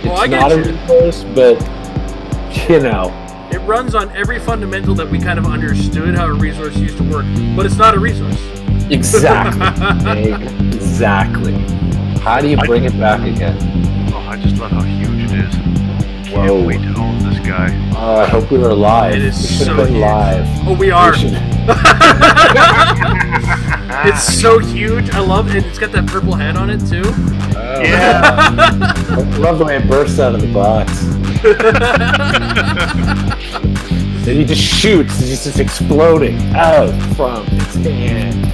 It's not a resource, but it runs on every fundamental that we kind of understood how a resource used to work, but it's not a resource. Exactly. Exactly. How do you bring it back again? Oh, I just love how huge it is. Can't wait to own this guy. Oh, I hope we were live. It is we should so have been huge. live. Oh, we are. It's so huge. I love it. It's got that purple head on it too. Oh, Yeah. I love the way it bursts out of the box. Then he just shoots. It's just exploding out from its hand.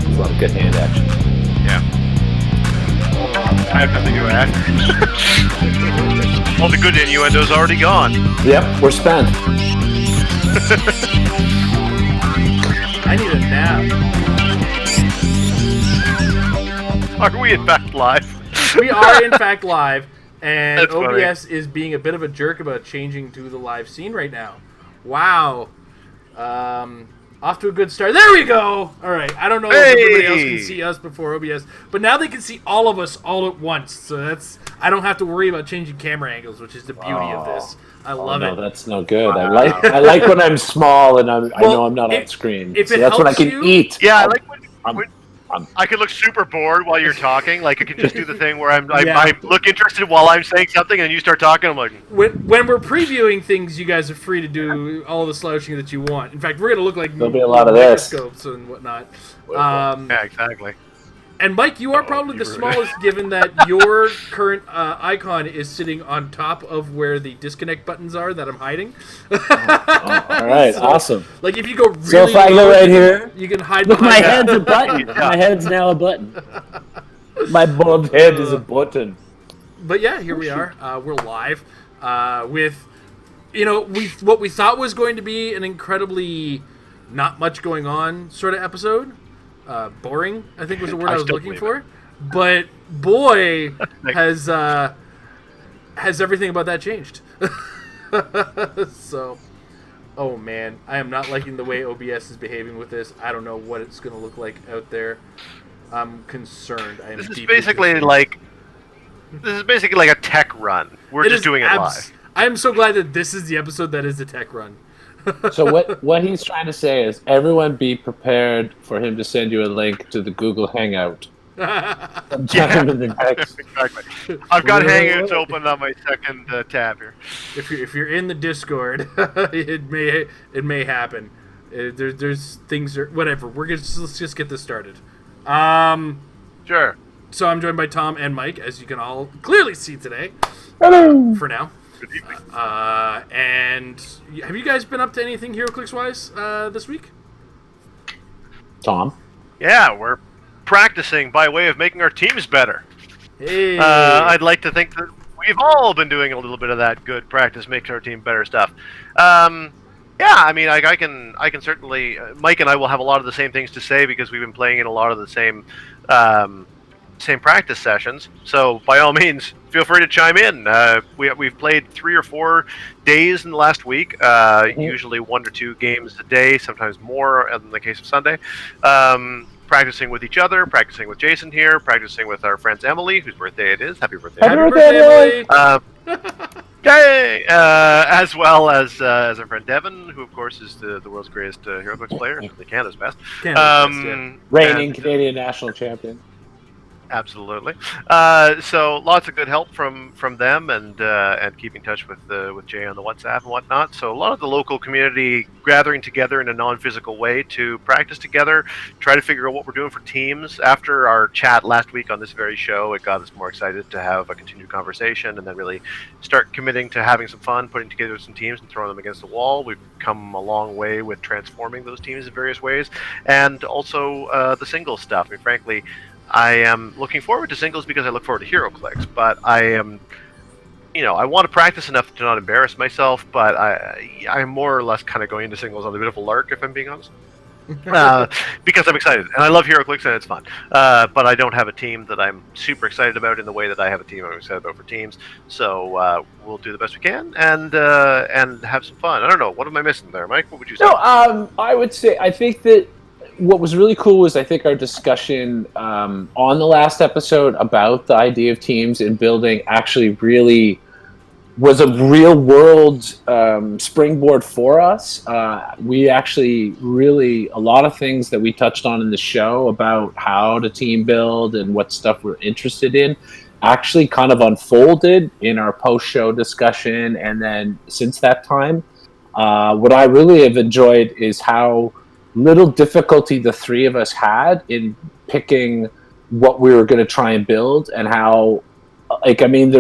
There's a lot of good hand action. Yeah. I have nothing to add. All the good innuendo's already gone. Yep, we're spent. I need a nap. Are we in fact live? We are in fact live, and That's OBS is being a bit of a jerk about changing to the live scene right now. Wow. Off to a good start. There we go! Alright, I don't know if everybody else can see us before OBS, but now they can see all of us all at once, so I don't have to worry about changing camera angles, which is the beauty of this. I love it. No, that's no good. I like when I'm small and I know I'm not on screen. If so it that's when I helps can you- eat. Yeah, I like when I could look super bored while you're talking. Like I can just do the thing where I look interested while I'm saying something, and you start talking. I'm like, when we're previewing things, you guys are free to do all the slouching that you want. In fact, we're gonna look like There'll be a lot of this. microscopes and whatnot. yeah, exactly. And Mike, you are probably the smallest, given that your current icon is sitting on top of where the disconnect buttons are that I'm hiding. All right, So, awesome. Like if you go really So if I go low, right here, you can hide look, my behind head's that. a button. My head's now a button. My bald head is a button. But yeah, here we are. We're live with, what we thought was going to be an incredibly not much going on sort of episode. Boring, I think was the word I was looking for. But boy, has everything about that changed. So, oh man, I am not liking the way OBS is behaving with this. I don't know what it's going to look like out there. I'm concerned. I am This is deeply basically concerned. like a tech run. We're just doing it live. I am so glad that this is the episode that is the tech run. So what he's trying to say is, everyone be prepared for him to send you a link to the Google Hangout. Sometime in the next. Exactly. I've got Hangouts open on my second tab here. If you're in the Discord, it may happen. There's things whatever. Let's just get this started. Sure. So I'm joined by Tom and Mike, as you can all clearly see today. Hello. For now. Good evening. And have you guys been up to anything Heroclix wise this week? Tom. Yeah, we're practicing by way of making our teams better. Hey. I'd like to think that we've all been doing a little bit of that good practice, makes our team better stuff. Yeah, I mean, I can certainly. Mike and I will have a lot of the same things to say because we've been playing in a lot of the same practice sessions. So by all means, feel free to chime in. We've played 3 or 4 days in the last week. Usually 1 to 2 games a day, sometimes more in the case of Sunday. Practicing with each other, practicing with Jason here, practicing with our friends Emily, whose birthday it is. Happy birthday! Happy birthday, Emily! Yay! As well as our friend Devin, who of course is the world's greatest Heroclix player, certainly Canada's best. Reigning Canadian national champion. Absolutely. So lots of good help from them, and keeping in touch with Jay on the WhatsApp and whatnot. So a lot of the local community gathering together in a non-physical way to practice together, try to figure out what we're doing for teams. After our chat last week on this very show, it got us more excited to have a continued conversation and then really start committing to having some fun, putting together some teams and throwing them against the wall. We've come a long way with transforming those teams in various ways, and also the singles stuff. I mean, frankly, I am looking forward to singles because I look forward to Heroclix, but I am, I want to practice enough to not embarrass myself, but I'm more or less kind of going into singles on a bit of a lark, if I'm being honest, because I'm excited, and I love Heroclix, and it's fun, but I don't have a team that I'm super excited about in the way that I have a team I'm excited about for teams, so we'll do the best we can, and have some fun. I don't know, what am I missing there, Mike? What would you say? No, I would say, I think that what was really cool was I think our discussion on the last episode about the idea of teams and building actually really was a real world springboard for us. We actually really, a lot of things that we touched on in the show about how to team build and what stuff we're interested in actually kind of unfolded in our post-show discussion. And then since that time, what I really have enjoyed is how little difficulty the three of us had in picking what we were going to try and build, and how, like, I mean,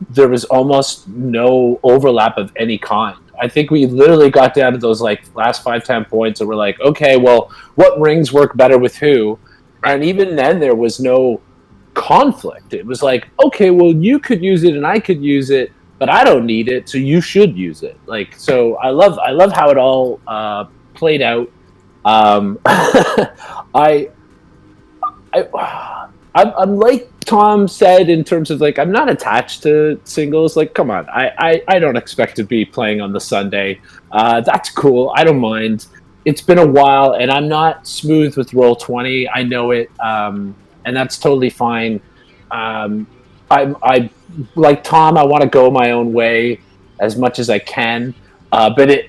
there was almost no overlap of any kind. I think we literally got down to those like last 5-10 points and we're like, okay, well, what rings work better with who? And even then there was no conflict. It was like, okay, well, you could use it and I could use it, but I don't need it, so you should use it. Like, so I love how it all played out. I'm like Tom said, in terms of like, I'm not attached to singles. Like, come on, I don't expect to be playing on the Sunday. That's cool. I don't mind. It's been a while, and I'm not smooth with Roll20. I know it, and that's totally fine. I like Tom. I want to go my own way as much as I can, but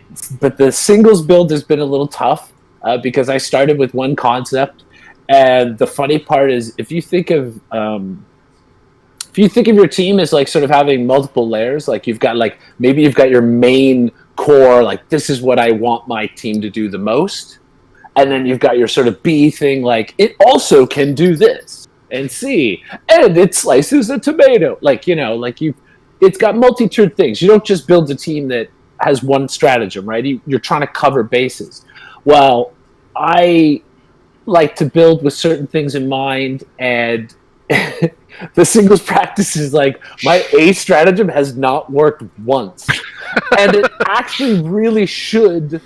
the singles build has been a little tough because I started with one concept. And the funny part is, if you think of your team as like sort of having multiple layers, like you've got like, maybe you've got your main core, like this is what I want my team to do the most, and then you've got your sort of B thing, like it also can do this, and C, and it slices a tomato, like, you know, like it's got multi-tiered things. You don't just build a team that has one stratagem, right? You're trying to cover bases. Well, I like to build with certain things in mind, and the singles practice is like, my A stratagem has not worked once, and it actually really should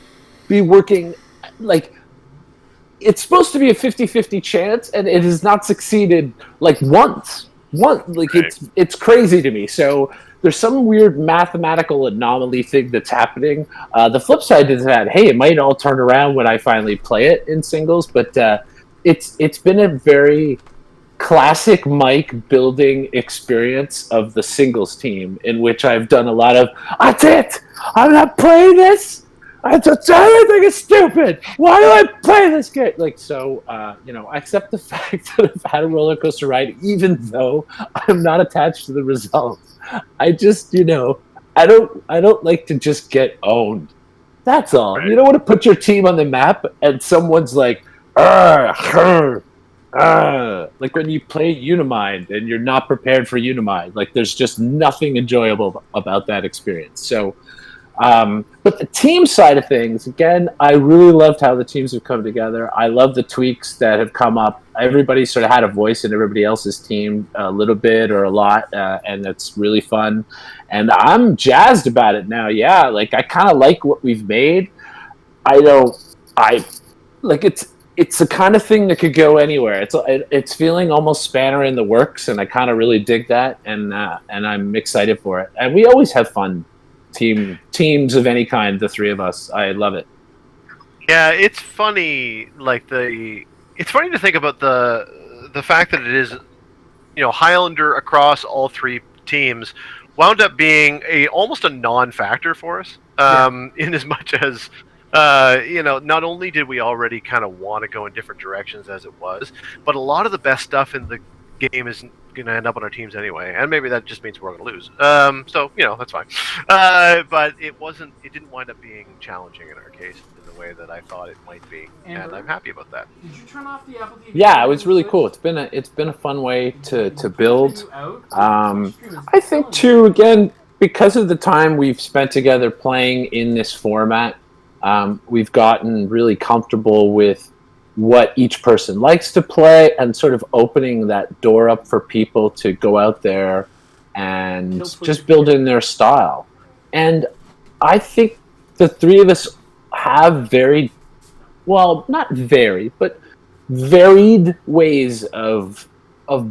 be working. Like, it's supposed to be a 50-50 chance, and it has not succeeded like once. Like, right. It's crazy to me. So there's some weird mathematical anomaly thing that's happening. The flip side is that, hey, it might all turn around when I finally play it in singles, but it's been a very classic Mike building experience of the singles team, in which I've done a lot of, that's it! I'm not playing this! Everything is stupid! Why do I play this game? Like, so, you know, I accept the fact that I've had a roller coaster ride, even though I'm not attached to the results. I just, you know, I don't like to just get owned. That's all. Right. You don't want to put your team on the map and someone's like, like when you play Unimind and you're not prepared for Unimind. Like, there's just nothing enjoyable about that experience. So, but the team side of things, again, I really loved how the teams have come together. I love the tweaks that have come up. Everybody sort of had a voice in everybody else's team, a little bit or a lot, and that's really fun. And I'm jazzed about it now. Yeah, like, I kind of like what we've made. It's the kind of thing that could go anywhere. It's feeling almost spanner in the works, and I kind of really dig that, and I'm excited for it. And we always have fun. Teams of any kind, the three of us. I love it. Yeah, it's funny. It's funny to think about the fact that it is, you know, Highlander across all three teams wound up being almost a non-factor for us. In as much as you know, not only did we already kind of want to go in different directions as it was, but a lot of the best stuff in the game is going to end up on our teams anyway, and maybe that just means we're going to lose. So, you know, that's fine. But it didn't wind up being challenging in our case in the way that I thought it might be, Amber, and I'm happy about that. Did you turn off the Apple TV? Yeah, it was really cool. It's been a fun way to build. I think too, again, because of the time we've spent together playing in this format, we've gotten really comfortable with what each person likes to play, and sort of opening that door up for people to go out there and just build in their style. And I think the three of us have not varied, but varied ways of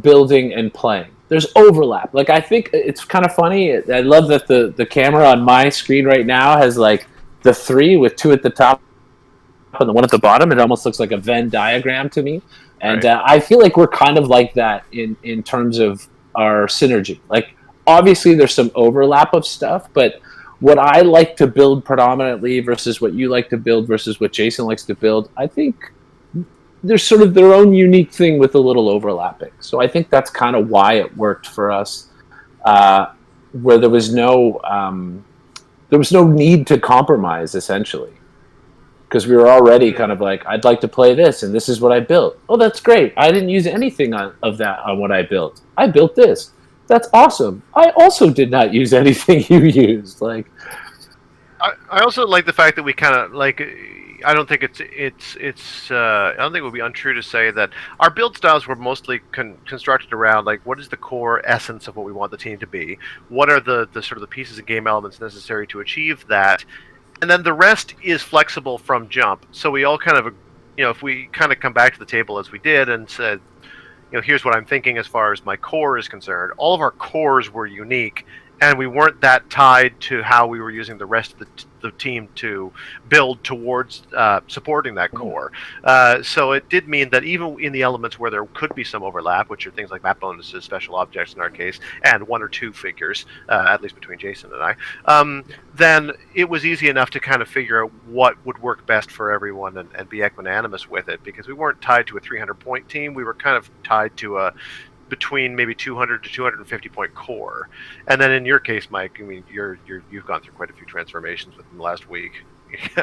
building and playing. There's overlap. Like, I think it's kind of funny. I love that the camera on my screen right now has like the three with two at the top and the one at the bottom, it almost looks like a Venn diagram to me. And Right. I feel like we're kind of like that in terms of our synergy. Like, obviously, there's some overlap of stuff, but what I like to build predominantly versus what you like to build versus what Jason likes to build, I think there's sort of their own unique thing with a little overlapping. So I think that's kind of why it worked for us, where there was no need to compromise, essentially, because we were already kind of like, I'd like to play this, and this is what I built. Oh, that's great. I didn't use anything of that on what I built. I built this. That's awesome. I also did not use anything you used. Like, I also like the fact that we kind of like. I don't think I don't think it would be untrue to say that our build styles were mostly constructed around like what is the core essence of what we want the team to be. What are the sort of the pieces and game elements necessary to achieve that, and then the rest is flexible from jump. So we all kind of, if we kind of come back to the table as we did and said, here's what I'm thinking as far as my core is concerned. All of our cores were unique, and we weren't that tied to how we were using the rest of the team to build towards supporting that core. So it did mean that even in the elements where there could be some overlap, which are things like map bonuses, special objects in our case, and one or two figures, at least between Jason and I, then it was easy enough to kind of figure out what would work best for everyone and be equanimous with it, because we weren't tied to a 300-point team. We were kind of tied to a between maybe 200 to 250 point core. And then in your case, Mike, I mean, you've gone through quite a few transformations within the last week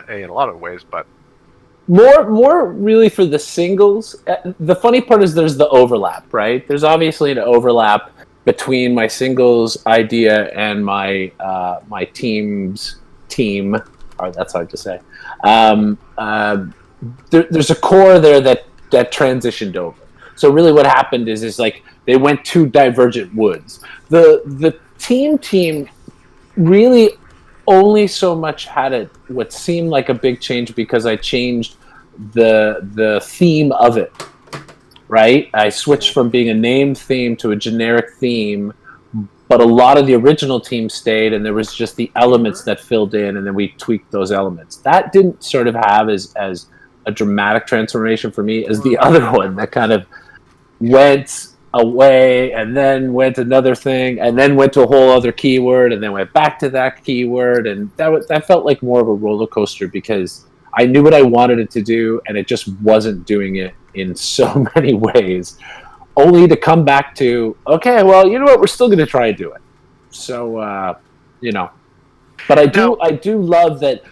in a lot of ways, but more really for the singles. The funny part is there's the overlap, right? There's obviously an overlap between my singles idea and my my team's team. Or that's hard to say. There's a core there that transitioned over. So really, what happened is like they went two divergent woods. The team really only so much had what seemed like a big change because I changed the theme of it. Right, I switched from being a named theme to a generic theme, but a lot of the original team stayed, and there was just the elements that filled in, and then we tweaked those elements. That didn't sort of have as a dramatic transformation for me as the other one that kind of went away and then went another thing and then went to a whole other keyword and then went back to that keyword, and that felt like more of a roller coaster because I knew what I wanted it to do and it just wasn't doing it in so many ways, only to come back to, okay, well, you know what, we're still going to try and do it. So but I do love that.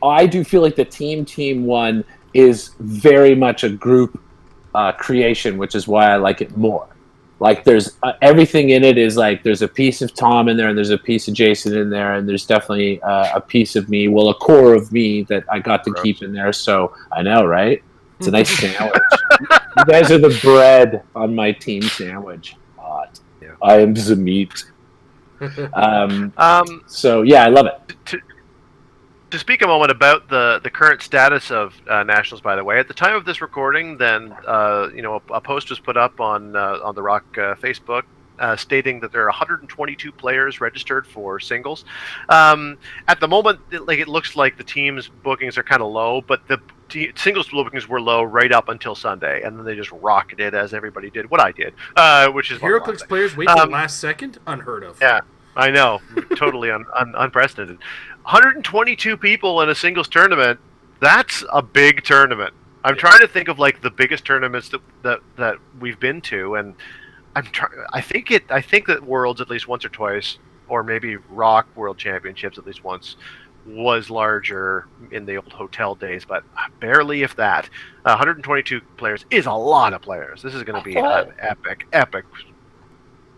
I do feel like the team one is very much a group creation, which is why I like it more. Like, there's everything in it is like there's a piece of Tom in there, and there's a piece of Jason in there, and there's definitely a piece of me, well, a core of me that I got to keep in there. So I know, right? It's a nice sandwich. You guys are the bread on my team sandwich. Hot. Yeah. I am the meat. So yeah, I love it. To speak a moment about the current status of nationals, by the way, at the time of this recording, then a post was put up on the Rock Facebook stating that there are 122 players registered for singles. At the moment, it looks like the team's bookings are kind of low, but the singles bookings were low right up until Sunday, and then they just rocketed as everybody did what I did, which is Heroclix players wait till the last second, unheard of. Yeah, I know, totally unprecedented. 122 people in a singles tournament. That's a big tournament. I'm trying to think of like the biggest tournaments that we've been to, and I think that Worlds at least once or twice, or maybe Rock World Championships at least once, was larger in the old hotel days, but barely, if that. 122 players is a lot of players. This is going to be an epic.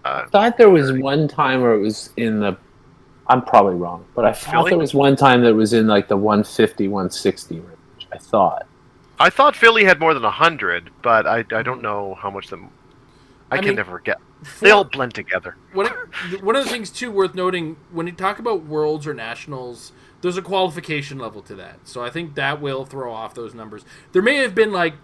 I thought there was one time where it was in the. I'm probably wrong, but I thought there was one time that it was in like the 150, 160 range. I thought Philly had more than 100, but I don't know how much them. I can never get. They all blend together. One of the things too worth noting when you talk about Worlds or Nationals, there's a qualification level to that. So I think that will throw off those numbers. There may have been like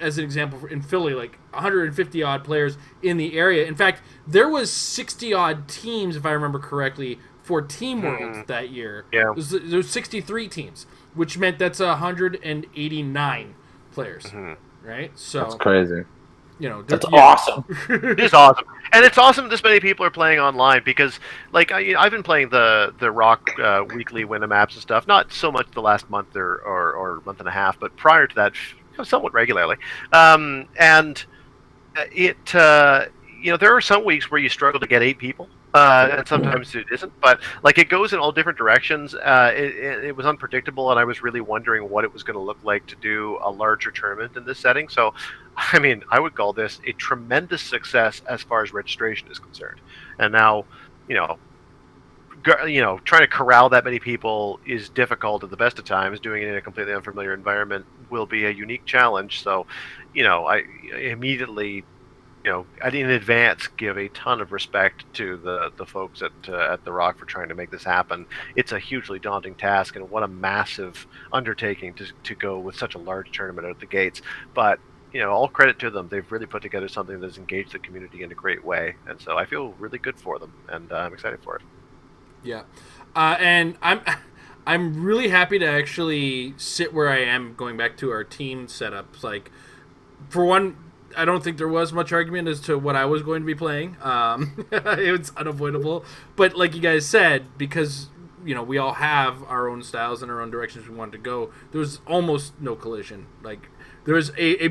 as an example, in Philly, like 150 odd players in the area. In fact, there was 60 odd teams, if I remember correctly, for Team World that year. Yeah. There was 63 teams, which meant that's 189 players, right? So That's crazy. That's yeah. awesome. It is awesome, and it's awesome this many people are playing online because, like, I've been playing the Rock weekly Winner maps and stuff. Not so much the last month or month and a half, but prior to that, somewhat regularly. And it, there are some weeks where you struggle to get 8 people. And sometimes it isn't, but like it goes in all different directions. It was unpredictable, and I was really wondering what it was going to look like to do a larger tournament in this setting. So, I mean, I would call this a tremendous success as far as registration is concerned. And now, trying to corral that many people is difficult at the best of times. Doing it in a completely unfamiliar environment will be a unique challenge. So, I immediately, in advance, give a ton of respect to the folks at the Rock for trying to make this happen. It's a hugely daunting task, and what a massive undertaking to go with such a large tournament out the gates. But all credit to them. They've really put together something that's engaged the community in a great way, and so I feel really good for them, and I'm excited for it. Yeah, and I'm really happy to actually sit where I am. Going back to our team setups, like for one, I don't think there was much argument as to what I was going to be playing. It was unavoidable. But like you guys said, because we all have our own styles and our own directions we wanted to go, there was almost no collision. Like there was a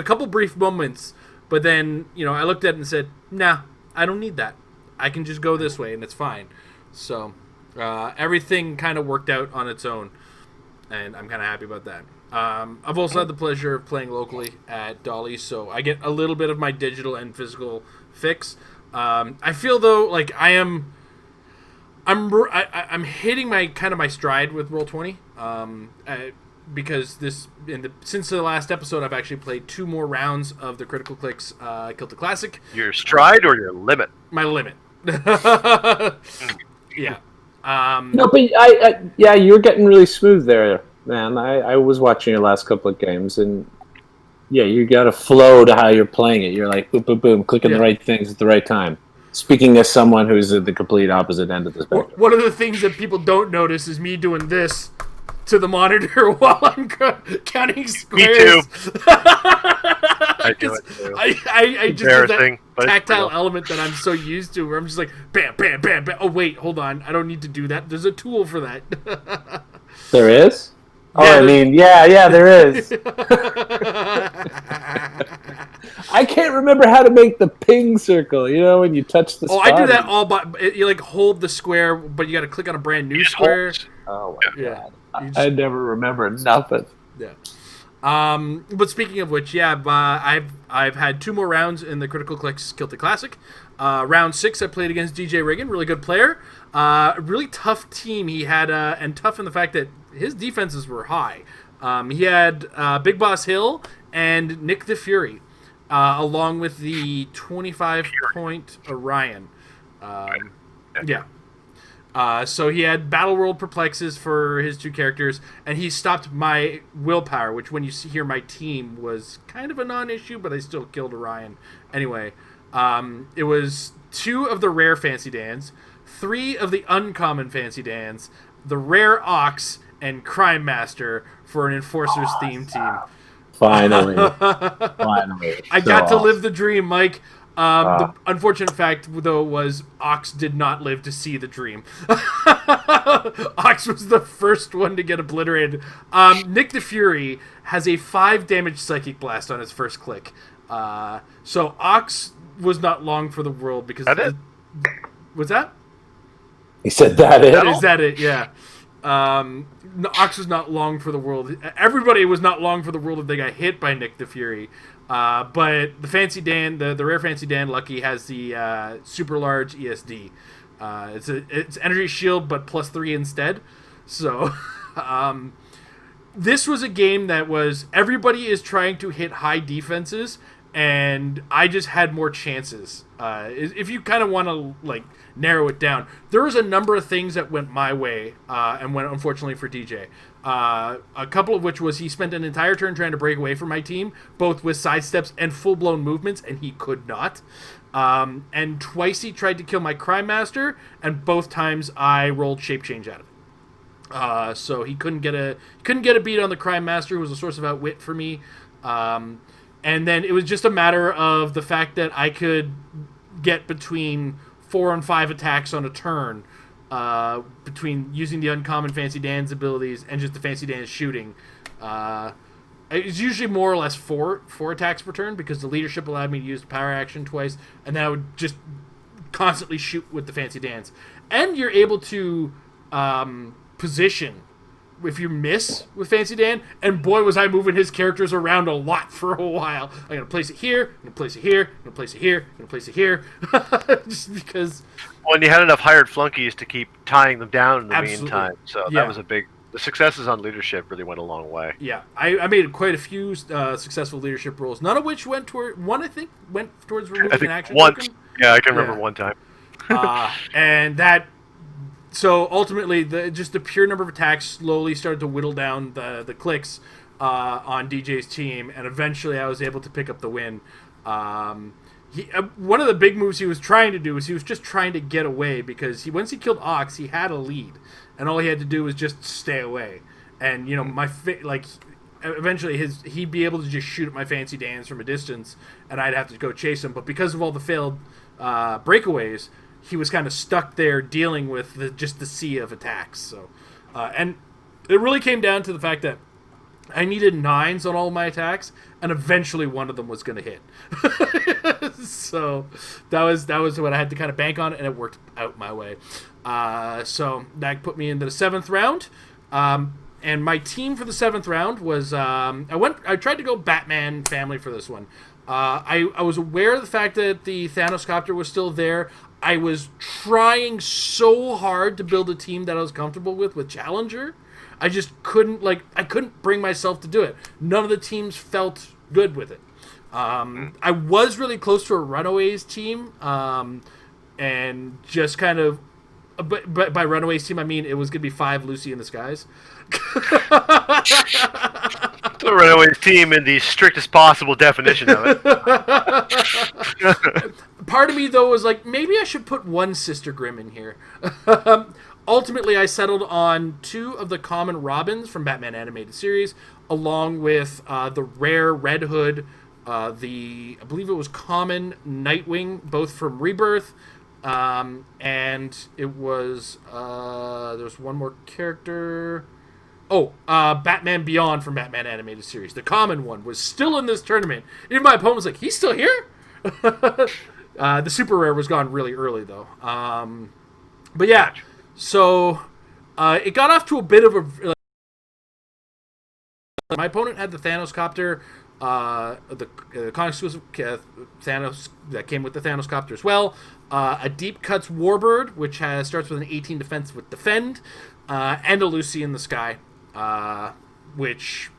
couple brief moments, but then I looked at it and said, "Nah, I don't need that. I can just go this way and it's fine." So everything kind of worked out on its own, and I'm kind of happy about that. I've also had the pleasure of playing locally at Dolly, so I get a little bit of my digital and physical fix. I feel though like I'm hitting my stride with Roll20, because since the last episode I've actually played 2 more rounds of the Critical Clicks Kilta Classic. Your stride or your limit? My limit. Yeah. No, but you're getting really smooth there. Man, I was watching your last couple of games, and you got a flow to how you're playing it. You're like, boom, boom, boom, clicking the right things at the right time. Speaking as someone who's at the complete opposite end of the spectrum. One of the things that people don't notice is me doing this to the monitor while I'm counting squares. Me too. I do it too. I just have that tactile element that I'm so used to, where I'm just like, bam, bam, bam, bam. Oh, wait, hold on. I don't need to do that. There's a tool for that. There is? Yeah, there is. I can't remember how to make the ping circle, when you touch the spot. I do that all by... You, hold the square, but you got to click on a brand new square. Oh, my God. I never remember nothing. Yeah. But speaking of which, I've had 2 more rounds in the Critical Clicks Kilta Classic. Round 6, I played against DJ Riggin, really good player. Really tough team he had, and tough in the fact that his defenses were high. He had Big Boss Hill and Nick the Fury, along with the 25-point Orion. So he had Battle World Perplexes for his 2 characters, and he stopped my willpower, which when you hear my team was kind of a non-issue, but I still killed Orion. Anyway, it was 2 of the rare Fancy Dans, 3 of the uncommon Fancy Dans, the rare Ox, and Crime Master for an Enforcers theme team. Finally. I got to live the dream, Mike. The unfortunate fact, though, was Ox did not live to see the dream. Ox was the first one to get obliterated. Nick the Fury has a 5 damage Psychic Blast on his first click. So Ox was not long for the world because... What's that? He said that it? Is that it? Yeah. Ox was not long for the world. Everybody was not long for the world if they got hit by Nick the Fury. But the Fancy Dan, the rare Fancy Dan Lucky has the super large ESD. It's energy shield, but +3 instead. So, this was a game that was everybody is trying to hit high defenses, and I just had more chances. If you kind of want to narrow it down, there was a number of things that went my way and went unfortunately for DJ. A couple of which was he spent an entire turn trying to break away from my team, both with sidesteps and full-blown movements, and he could not. And twice he tried to kill my Crime Master, and both times I rolled Shape Change out of it. So he couldn't get a beat on the Crime Master, who was a source of outwit for me. And then it was just a matter of the fact that I could get between 4 and 5 attacks on a turn, between using the uncommon Fancy Dan's abilities and just the Fancy Dan's shooting. It's usually more or less four attacks per turn, because the leadership allowed me to use the power action twice, and then I would just constantly shoot with the Fancy Dance. And you're able to position if you miss with Fancy Dan, and boy was I moving his characters around a lot for a while. I'm going to place it here, I'm going to place it here, I'm going to place it here, I'm going to place it here. Just because... Well, and you had enough hired flunkies to keep tying them down in the Absolutely. meantime, so that was a big... The successes on leadership really went a long way. Yeah, I made quite a few successful leadership rolls, none of which went toward... One, I think, went towards removing an action once. token. Yeah, I can remember one time. And that... So ultimately, just the pure number of attacks slowly started to whittle down the clicks on DJ's team, and eventually I was able to pick up the win. One of the big moves he was trying to do was he was just trying to get away, because once he killed Ox, he had a lead, and all he had to do was just stay away. And eventually he'd be able to just shoot at my Fancy Dans from a distance, and I'd have to go chase him. But because of all the failed breakaways, he was kind of stuck there dealing with just the sea of attacks. So, and it really came down to the fact that I needed 9s on all my attacks, and eventually one of them was going to hit. So that was what I had to kind of bank on, and it worked out my way. So that put me into the 7th round. And my team for the 7th round was I tried to go Batman family for this one. I was aware of the fact that the Thanos Copter was still there. I was trying so hard to build a team that I was comfortable with Challenger. I just couldn't bring myself to do it. None of the teams felt good with it. I was really close to a Runaways team, and just kind of, but by Runaways team I mean it was going to be 5 Lucy in the Skies. The Runaways team in the strictest possible definition of it. Part of me, though, was like, maybe I should put 1 Sister Grimm in here. Ultimately, I settled on 2 of the common Robins from Batman Animated Series, along with the rare Red Hood, I believe it was common Nightwing, both from Rebirth, and it was, there's one more character... Batman Beyond from Batman Animated Series. The common one was still in this tournament. Even my opponent was like, he's still here? The super rare was gone really early, though. But yeah, so it got off to a bit of a... my opponent had the Thanos Copter, the comic exclusive Thanos that came with the Thanos Copter as well. A Deep Cuts Warbird, which starts with an 18 defense with Defend, and a Lucy in the Sky, which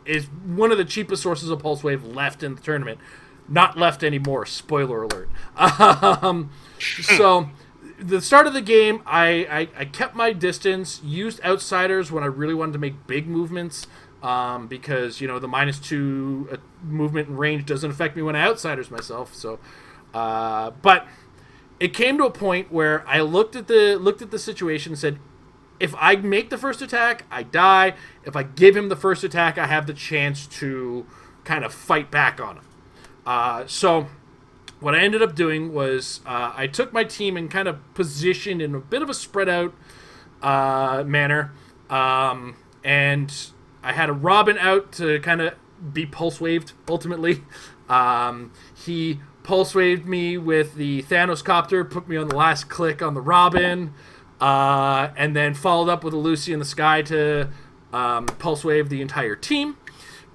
is one of the cheapest sources of Pulse Wave left in the tournament. Not left anymore, spoiler alert. So, the start of the game, I kept my distance, used Outsiders when I really wanted to make big movements, because, the -2 movement and range doesn't affect me when I Outsiders myself. So, but it came to a point where I looked at the situation and said, if I make the first attack, I die. If I give him the first attack, I have the chance to kind of fight back on him. So what I ended up doing was I took my team and kind of positioned in a bit of a spread out manner, and I had a Robin out to kind of be pulse waved ultimately. He pulse waved me with the Thanos Copter, put me on the last click on the Robin, and then followed up with a Lucy in the Sky to pulse wave the entire team,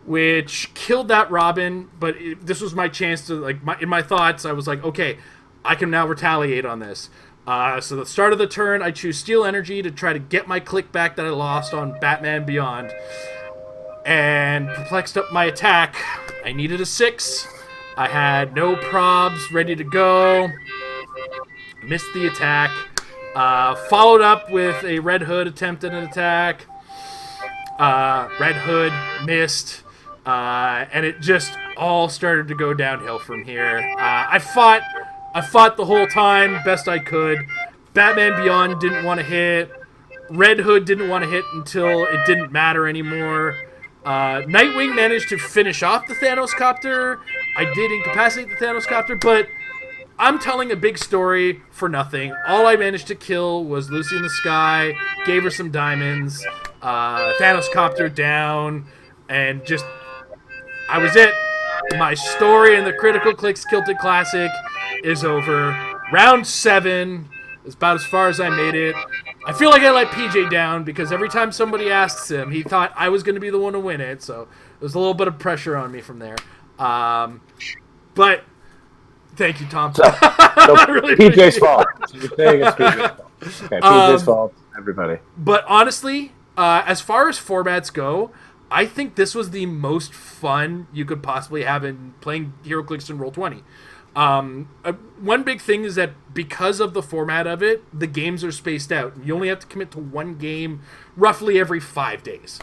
which killed that Robin. But this was my chance to, in my thoughts, I was like, okay, I can now retaliate on this. So the start of the turn, I choose Steel Energy to try to get my click back that I lost on Batman Beyond, and perplexed up my attack. I needed a 6. I had no probs ready to go. Missed the attack. Followed up with a Red Hood attempt at an attack. Red Hood missed, and it just all started to go downhill from here. I fought the whole time best I could. Batman Beyond didn't want to hit. Red Hood didn't want to hit until it didn't matter anymore. Nightwing managed to finish off the Thanos copter. I did incapacitate the Thanos copter, but I'm telling a big story for nothing. All I managed to kill was Lucy in the Sky, gave her some diamonds, Thanos copter down, and just, I was it. My story in the Critical Clicks Kilted Classic is over. Round 7 is about as far as I made it. I feel like I let PJ down because every time somebody asks him, he thought I was going to be the one to win it, so there's a little bit of pressure on me from there. But thank you, Tom. So really PJ's fault. You're saying it's PJ's fault. Okay, PJ's fault, everybody. But honestly, as far as formats go, I think this was the most fun you could possibly have in playing Heroclix and Roll20. One big thing is that because of the format of it, the games are spaced out. You only have to commit to one game roughly every 5 days.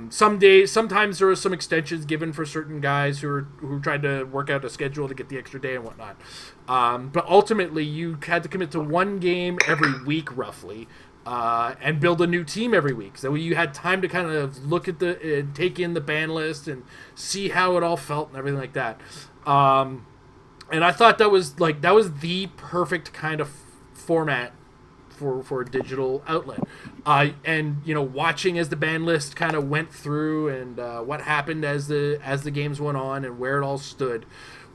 Sometimes there are some extensions given for certain guys who tried to work out a schedule to get the extra day and whatnot. But ultimately, you had to commit to one game every week roughly, and build a new team every week. So you had time to kind of look at take in the ban list and see how it all felt and everything like that. And I thought that was the perfect kind of format for a digital outlet. And watching as the ban list kind of went through and what happened as the games went on and where it all stood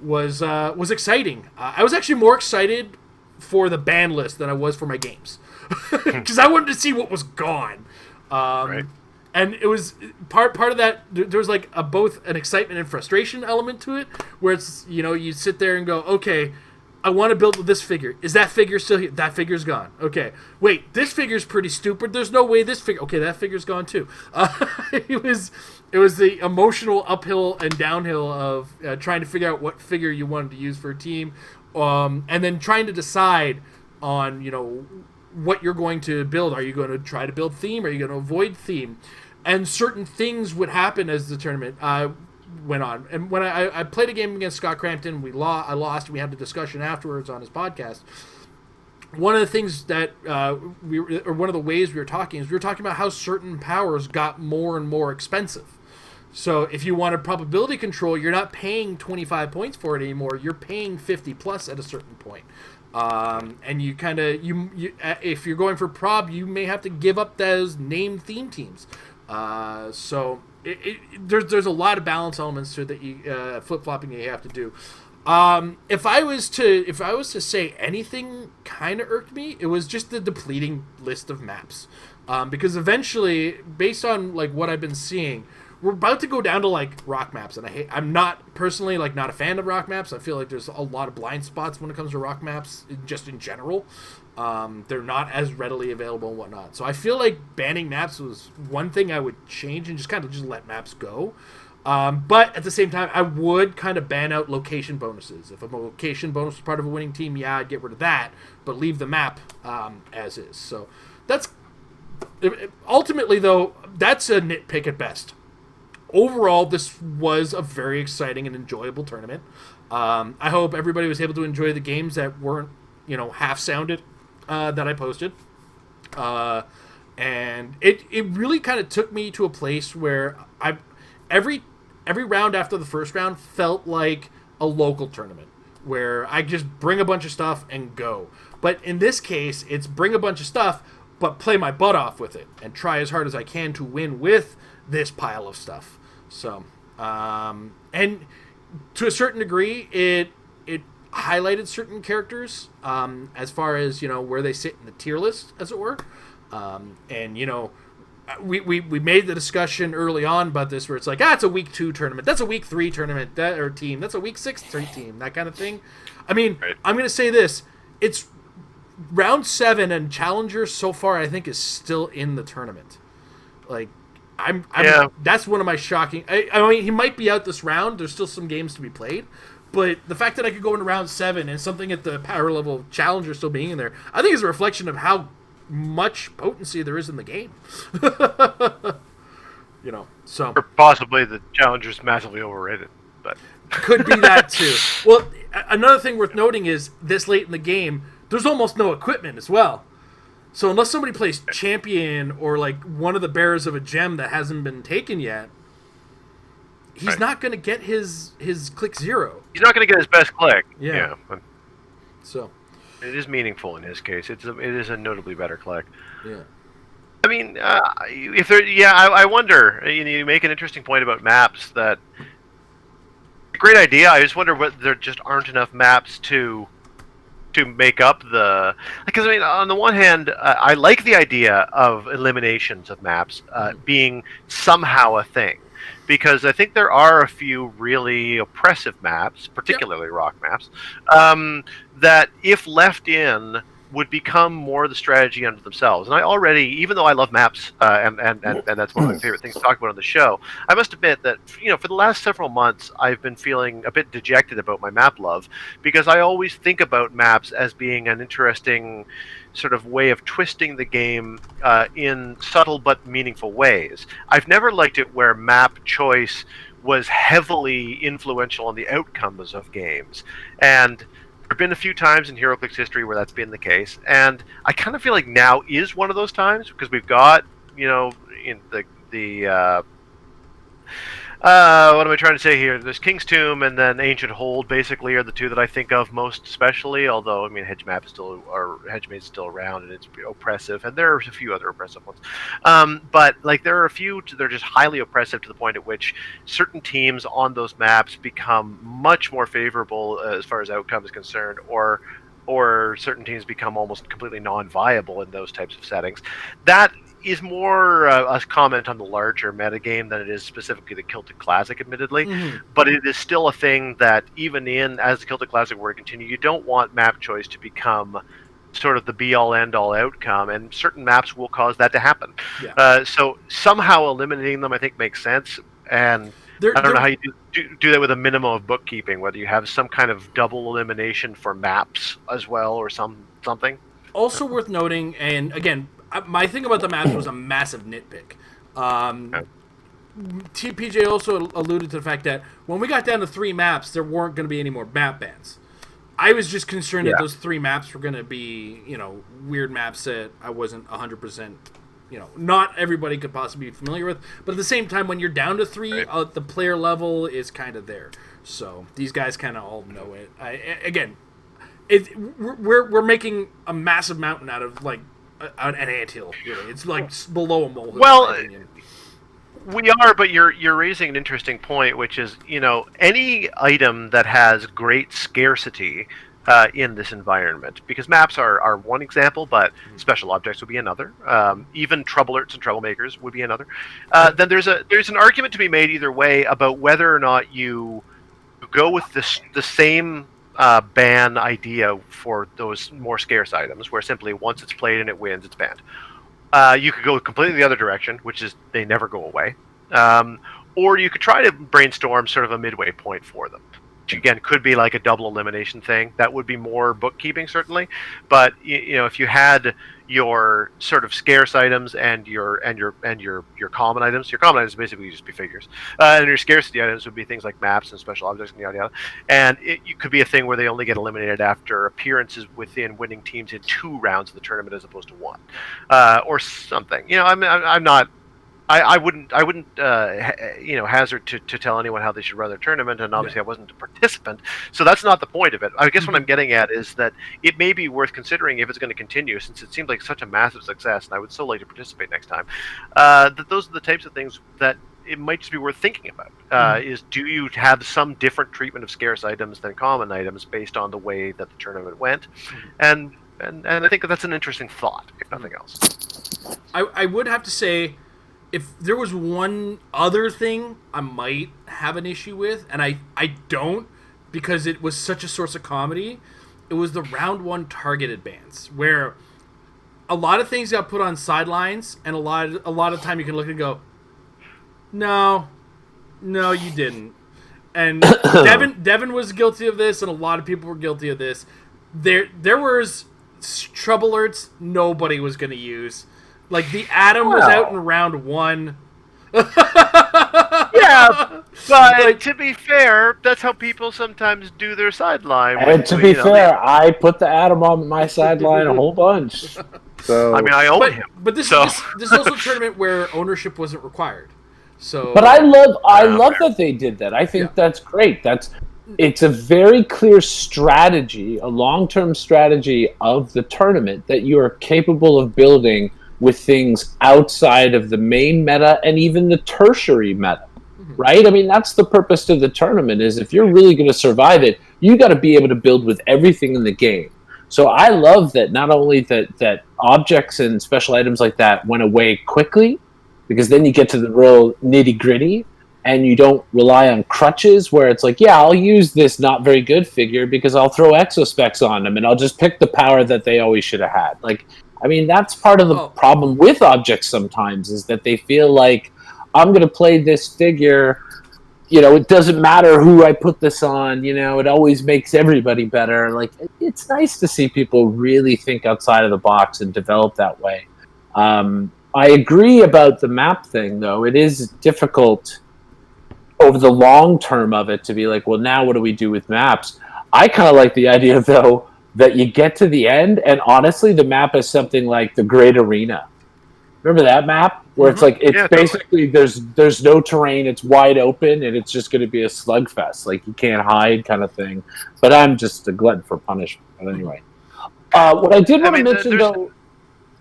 was exciting. I was actually more excited for the ban list than I was for my games because I wanted to see what was gone. Right. And it was part of that. There was like both an excitement and frustration element to it, where it's you sit there and go, okay, I want to build with this figure. Is that figure still here? That figure's gone. Okay, wait, this figure's pretty stupid. There's no way this figure. Okay, that figure's gone too. It was the emotional uphill and downhill of trying to figure out what figure you wanted to use for a team, and then trying to decide on what you're going to build. Are you going to try to build theme? Are you going to avoid theme? And certain things would happen as the tournament went on. And when I played a game against Scott Crampton, I lost. We had a discussion afterwards on his podcast. One of the things that one of the ways we were talking about how certain powers got more and more expensive. So if you want a probability control, you're not paying 25 points for it anymore. You're paying 50 plus at a certain point. And you kind of if you're going for prob, you may have to give up those named theme teams. So there's a lot of balance elements to it that you flip-flopping that you have to do. If I was to say anything kind of irked me, it was just the depleting list of maps. Because eventually, based on like what I've been seeing, we're about to go down to like rock maps, and I'm not personally not a fan of rock maps. I feel like there's a lot of blind spots when it comes to rock maps, just in general. They're not as readily available and whatnot. So I feel like banning maps was one thing I would change and just let maps go. But at the same time, I would kind of ban out location bonuses. If a location bonus is part of a winning team, yeah, I'd get rid of that, but leave the map as is. So that's ultimately, though, that's a nitpick at best. Overall, this was a very exciting and enjoyable tournament. I hope everybody was able to enjoy the games that weren't, half-sounded that I posted. And it really kind of took me to a place where every round after the first round felt like a local tournament, where I just bring a bunch of stuff and go. But in this case, it's bring a bunch of stuff, but play my butt off with it and try as hard as I can to win with this pile of stuff. So, and to a certain degree, it highlighted certain characters as far as where they sit in the tier list, as it were. And we made the discussion early on about this, where it's like, it's a week 2 tournament, that's a week 3 tournament, or team, that's a week 6 team, that kind of thing. I mean, right. I'm gonna say this: it's round 7, and Challenger so far I think is still in the tournament. Like, that's one of my shocking. I mean, he might be out this round. There's still some games to be played, but the fact that I could go into round 7 and something at the power level Challenger still being in there, I think is a reflection of how much potency there is in the game. So Or possibly the challenger's massively overrated, but could be that too. Well, another thing worth noting is this late in the game, there's almost no equipment as well. So unless somebody plays champion or like one of the bearers of a gem that hasn't been taken yet, he's not going to get his click 0. He's not going to get his best click. Yeah. But So it is meaningful in his case. It is a notably better click. yeah. I mean, if there, I wonder. You make an interesting point about maps. That great idea. I just wonder whether there just aren't enough maps to make up the. Because I mean, on the one hand, I like the idea of eliminations of maps being somehow a thing, because I think there are a few really oppressive maps, particularly rock maps, that if left in would become more the strategy unto themselves. And I already, even though I love maps, and that's one of my favorite things to talk about on the show, I must admit that, for the last several months, I've been feeling a bit dejected about my map love, because I always think about maps as being an interesting sort of way of twisting the game in subtle but meaningful ways. I've never liked it where map choice was heavily influential on the outcomes of games. And there have been a few times in Heroclix history where that's been the case, and I kind of feel like now is one of those times, because we've got, in what am I trying to say here? There's King's Tomb and then Ancient Hold basically are the two that I think of most especially, although, I mean, Hedgemap is still, or Hedgemade's still around, and it's oppressive, and there are a few other oppressive ones. But, like, there are a few that are just highly oppressive to the point at which certain teams on those maps become much more favorable as far as outcome is concerned, or certain teams become almost completely non-viable in those types of settings. That is more a comment on the larger metagame than it is specifically the Celtic Classic, admittedly. Mm-hmm. But it is still a thing that, even as the Celtic Classic were to continue, you don't want map choice to become sort of the be-all, end-all outcome, and certain maps will cause that to happen. Yeah. So somehow eliminating them, I think, makes sense, and I don't know how you do that with a minimum of bookkeeping, whether you have some kind of double elimination for maps as well, or something. Also worth noting, and again, my thing about the maps was a massive nitpick. TPJ also alluded to the fact that when we got down to 3 maps, there weren't going to be any more map bans. I was just concerned that those 3 maps were going to be, weird maps that I wasn't 100%, not everybody could possibly be familiar with. But at the same time, when you're down to 3, the player level is kind of there. So these guys kind of all know it. We're making a massive mountain out of, like, an anthill, really. It's like below a molehill. Well, we are, but you're raising an interesting point, which is, any item that has great scarcity in this environment, because maps are one example, but special objects would be another. Even troublelerts and troublemakers would be another. Then there's an argument to be made either way about whether or not you go with the same ban idea for those more scarce items, where simply once it's played and it wins, it's banned. You could go completely the other direction, which is they never go away. Or you could try to brainstorm sort of a midway point for them, which again could be like a double elimination thing. That would be more bookkeeping, certainly. But if you had your sort of scarce items and your common items, your common items basically just be figures, and your scarcity items would be things like maps and special objects and yada yada. And it could be a thing where they only get eliminated after appearances within winning teams in 2 rounds of the tournament as opposed to 1, or something. I'm not. I wouldn't hazard to tell anyone how they should run their tournament, and obviously I wasn't a participant, so that's not the point of it. I guess what I'm getting at is that it may be worth considering if it's going to continue, since it seems like such a massive success, and I would so like to participate next time, that those are the types of things that it might just be worth thinking about. Is, do you have some different treatment of scarce items than common items based on the way that the tournament went? And I think that's an interesting thought, if nothing else. I would have to say, if there was one other thing I might have an issue with, and I don't, because it was such a source of comedy, it was the round 1 targeted bans, where a lot of things got put on sidelines, and a lot of time you can look and go, no, you didn't. And Devin was guilty of this, and a lot of people were guilty of this. There was trouble alerts nobody was going to use. Like, the Atom was out in round 1. Yeah, but to be fair, that's how people sometimes do their sideline. And to be fair, I put the Atom on my sideline a whole bunch. So I mean, I own him. But this is also a tournament where ownership wasn't required. So, but I love fair. that they did that. I think that's great. It's a very clear strategy, a long-term strategy of the tournament that you are capable of building with things outside of the main meta and even the tertiary meta. Right? I mean, that's the purpose of the tournament is if you're really going to survive it, you got to be able to build with everything in the game. So I love that not only that objects and special items like that went away quickly, because then you get to the real nitty-gritty, and you don't rely on crutches where it's like, yeah, I'll use this not very good figure because I'll throw exospecs on them and I'll just pick the power that they always should have had. Like, I mean, that's part of the problem with objects sometimes is that they feel like I'm going to play this figure, it doesn't matter who I put this on, it always makes everybody better. Like, it's nice to see people really think outside of the box and develop that way. I agree about the map thing, though. It is difficult over the long term of it to be like, well, now what do we do with maps? I kind of like the idea, though, that you get to the end, and honestly, the map is something like the Great Arena. Remember that map where it's like basically there's no terrain, it's wide open, and it's just going to be a slugfest, like you can't hide, kind of thing. But I'm just a glutton for punishment. But anyway, what I did want to mention though,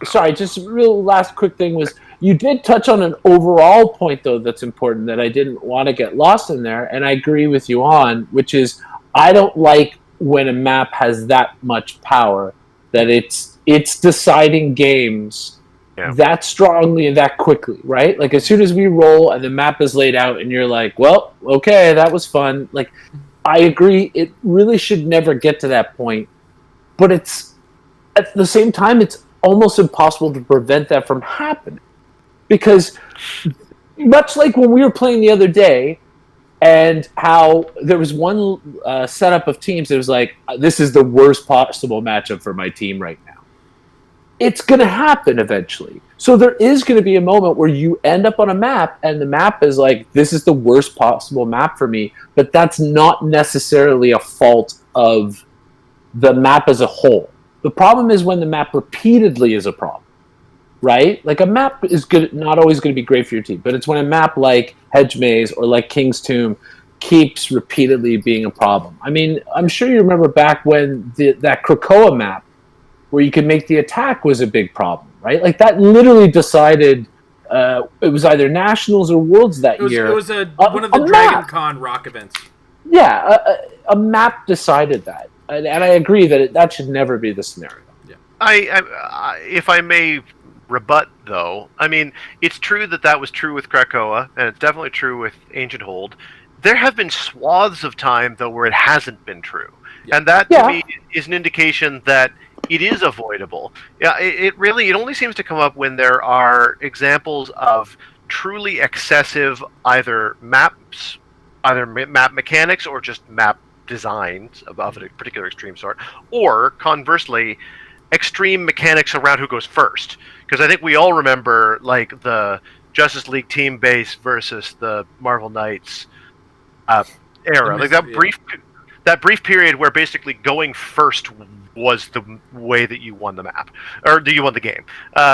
sorry, just real last quick thing was you did touch on an overall point though that's important that I didn't want to get lost in there, and I agree with you on, which is I don't like when a map has that much power that it's deciding games that strongly and that quickly, right? Like as soon as we roll and the map is laid out and you're like, well, okay, that was fun. Like I agree, it really should never get to that point. But it's at the same time it's almost impossible to prevent that from happening. Because much like when we were playing the other day and how there was one setup of teams that was like, this is the worst possible matchup for my team right now. It's going to happen eventually. So there is going to be a moment where you end up on a map and the map is like, this is the worst possible map for me, but that's not necessarily a fault of the map as a whole. The problem is when the map repeatedly is a problem, right? Like a map is good, not always going to be great for your team, but it's when a map like Hedge Maze or like King's Tomb keeps repeatedly being a problem. I mean, I'm sure you remember back when that Krakoa map where you could make the attack was a big problem, right? Like that literally decided it was either nationals or worlds that year. It was one of the Dragon Con rock events. Yeah, a map decided that, and I agree that that should never be the scenario. Yeah. I if I may rebut though, I mean it's true that was true with Krakoa, and it's definitely true with Ancient Hold. There have been swaths of time though where it hasn't been true, and that to me is an indication that it is avoidable. Yeah, it only seems to come up when there are examples of truly excessive either map mechanics or just map designs of a particular extreme sort, or conversely, extreme mechanics around who goes first. Because I think we all remember like the Justice League team base versus the Marvel Knights era, like that brief period where basically going first was the way that you won the map, or you won the game,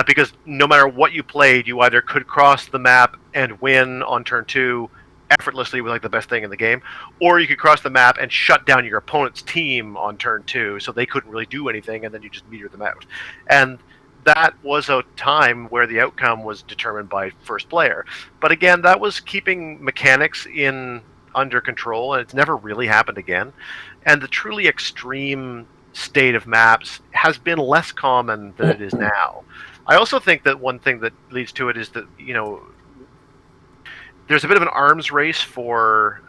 because no matter what you played, you either could cross the map and win on turn 2 effortlessly with like the best thing in the game, or you could cross the map and shut down your opponent's team on turn 2 so they couldn't really do anything, and then you just meter them out. And that was a time where the outcome was determined by first player. But again, that was keeping mechanics under control, and it's never really happened again. And the truly extreme state of maps has been less common than it is now. I also think that one thing that leads to it is that there's a bit of an arms race for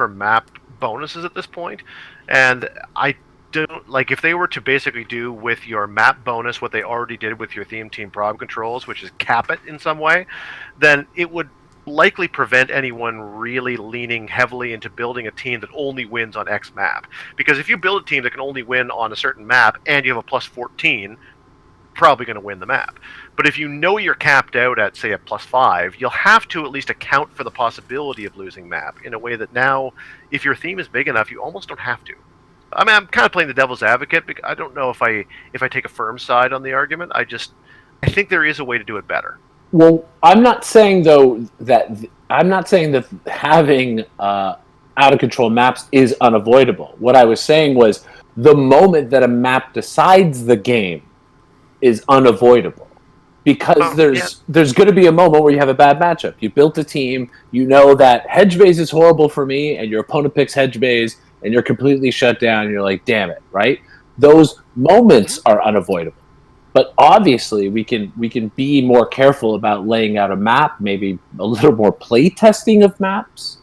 map bonuses at this point, and I don't like if they were to basically do with your map bonus what they already did with your theme team prob controls, which is cap it in some way, then it would likely prevent anyone really leaning heavily into building a team that only wins on X map. Because if you build a team that can only win on a certain map and you have a plus 14, probably going to win the map. But if you know you're capped out at, say, a +5, you'll have to at least account for the possibility of losing map in a way that now, if your theme is big enough, you almost don't have to. I mean, I'm kind of playing the devil's advocate, because I don't know if I take a firm side on the argument. I think there is a way to do it better. Well, I'm not saying though that having out of control maps is unavoidable. What I was saying was the moment that a map decides the game is unavoidable, because there's going to be a moment where you have a bad matchup. You built a team, you know that hedge base is horrible for me, and your opponent picks hedge base, and you're completely shut down. And you're like, damn it, right? Those moments are unavoidable. But obviously, we can be more careful about laying out a map, maybe a little more play testing of maps.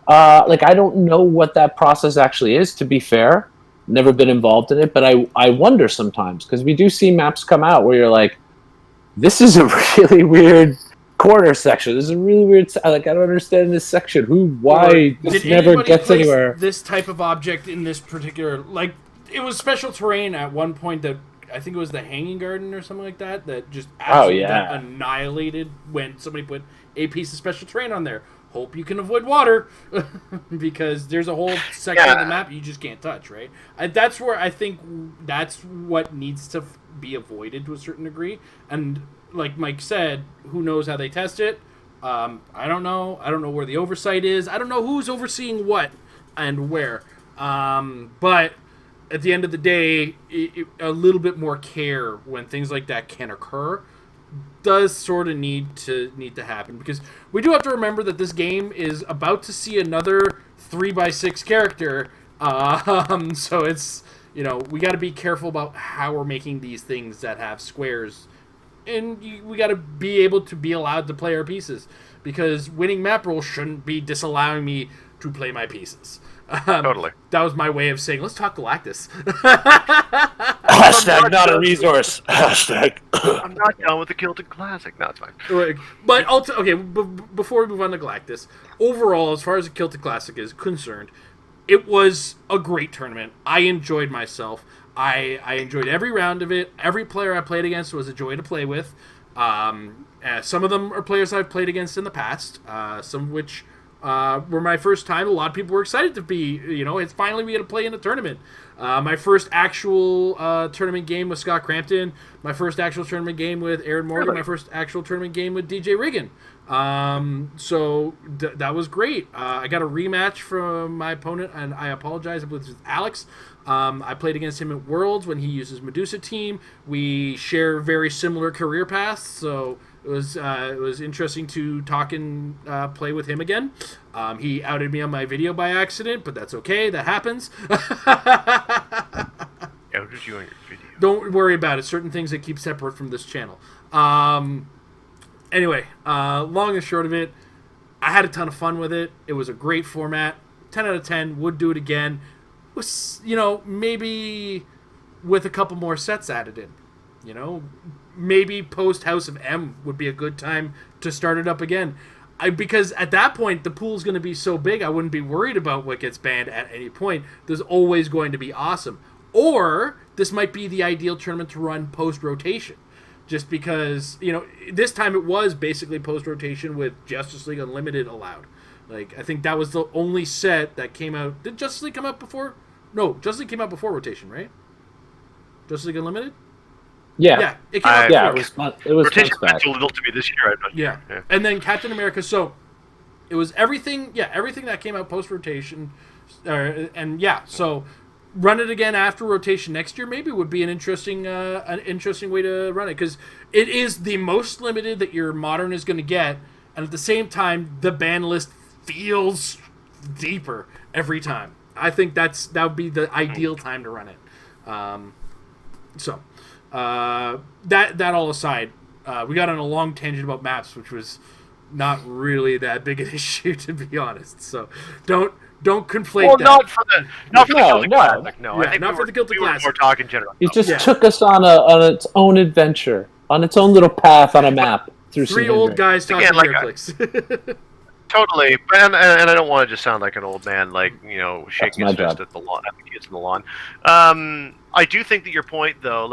I don't know what that process actually is, to be fair. Never been involved in it, but I wonder sometimes, because we do see maps come out where you're like, this is a really weird corner section. This is a really weird... I don't understand this section. Why? This never gets anywhere. This type of object in this particular... it was special terrain at one point that... I think it was the Hanging Garden or something like that just absolutely got annihilated when somebody put a piece of special terrain on there. Hope you can avoid water, because there's a whole section of the map you just can't touch, right? That's where I think that's what needs to be avoided to a certain degree. And like Mike said, who knows how they test it? I don't know. I don't know where the oversight is. I don't know who's overseeing what and where. But... at the end of the day, a little bit more care when things like that can occur does sort of need to happen, because we do have to remember that this game is about to see another 3x6 character. So it's, we got to be careful about how we're making these things that have squares, and we got to be able to be allowed to play our pieces, because winning map rules shouldn't be disallowing me to play my pieces. Totally. That was my way of saying, let's talk Galactus. Hashtag not a resource. Hashtag. I'm not done with the Celtic Classic. No, it's fine. But, before we move on to Galactus, overall, as far as the Celtic Classic is concerned, it was a great tournament. I enjoyed myself. I enjoyed every round of it. Every player I played against was a joy to play with. Some of them are players I've played against in the past, some of which... were my first time. A lot of people were excited to be, it's finally we had to play in a tournament. My first actual tournament game with Scott Crampton. My first actual tournament game with Aaron Morgan. Really? My first actual tournament game with DJ Riggin. So that was great. I got a rematch from my opponent, and I apologize, I believe it was Alex. I played against him at Worlds when he uses Medusa team. We share very similar career paths, so... It was interesting to talk and play with him again. He outed me on my video by accident, but that's okay. That happens. Outed you on your video? Don't worry about it. Certain things that keep separate from this channel. Anyway, long and short of it, I had a ton of fun with it. It was a great format. 10 out of 10. Would do it again. It was, maybe with a couple more sets added in. Maybe post House of M would be a good time to start it up again. Because at that point, the pool's going to be so big, I wouldn't be worried about what gets banned at any point. There's always going to be awesome. Or this might be the ideal tournament to run post-rotation. Just because, this time it was basically post-rotation with Justice League Unlimited allowed. I think that was the only set that came out. Did Justice League come out before? No, Justice League came out before rotation, right? Justice League Unlimited? Yeah. It came out before. It was rotation meant a little to me this year. Yeah, and then Captain America. So it was everything that came out post rotation, so run it again after rotation next year maybe would be an interesting way to run it, because it is the most limited that your modern is going to get, and at the same time the ban list feels deeper every time. I think that would be the ideal time to run it. That all aside, we got on a long tangent about maps, which was not really that big an issue, to be honest. So don't conflate that. Not for the Celtic Classic. No, I think not for the Celtic Classic. We're talking general. It just took us on its own adventure, on its own little path on a map through three old guys talking Heroclix. Totally, and I don't want to just sound like an old man, shaking his fist at the lawn, at the kids in the lawn. I do think that your point, though,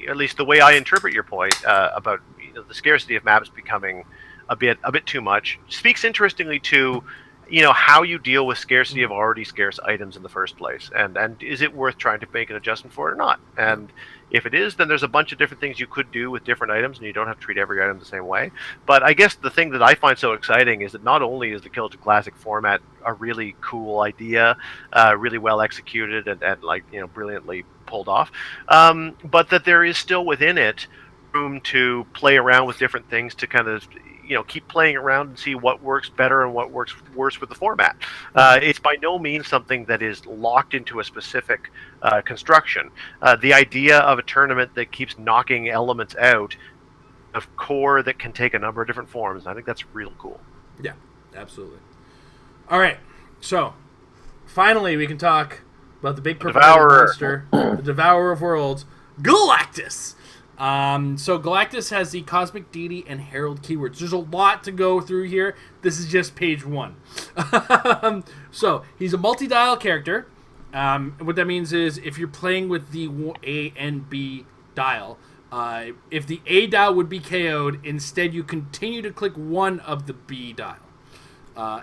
at least the way I interpret your point about the scarcity of maps becoming a bit too much, speaks interestingly to how you deal with scarcity of already scarce items in the first place, and is it worth trying to make an adjustment for it or not? And if it is, then there's a bunch of different things you could do with different items, and you don't have to treat every item the same way. But I guess the thing that I find so exciting is that not only is the Kill to Classic format a really cool idea, really well executed, and like brilliantly pulled off, but that there is still within it room to play around with different things to kind of keep playing around and see what works better and what works worse with the format. It's by no means something that is locked into a specific construction. The idea of a tournament that keeps knocking elements out of core that can take a number of different forms, I think that's real cool. Yeah, absolutely. All right, so finally we can talk about the big purple monster, the Devourer of Worlds, Galactus. So Galactus has the Cosmic Deity and Herald keywords. There's a lot to go through here. This is just page 1. So he's a multi-dial character. What that means is if you're playing with the A and B dial, if the A dial would be KO'd, instead you continue to click one of the B dial.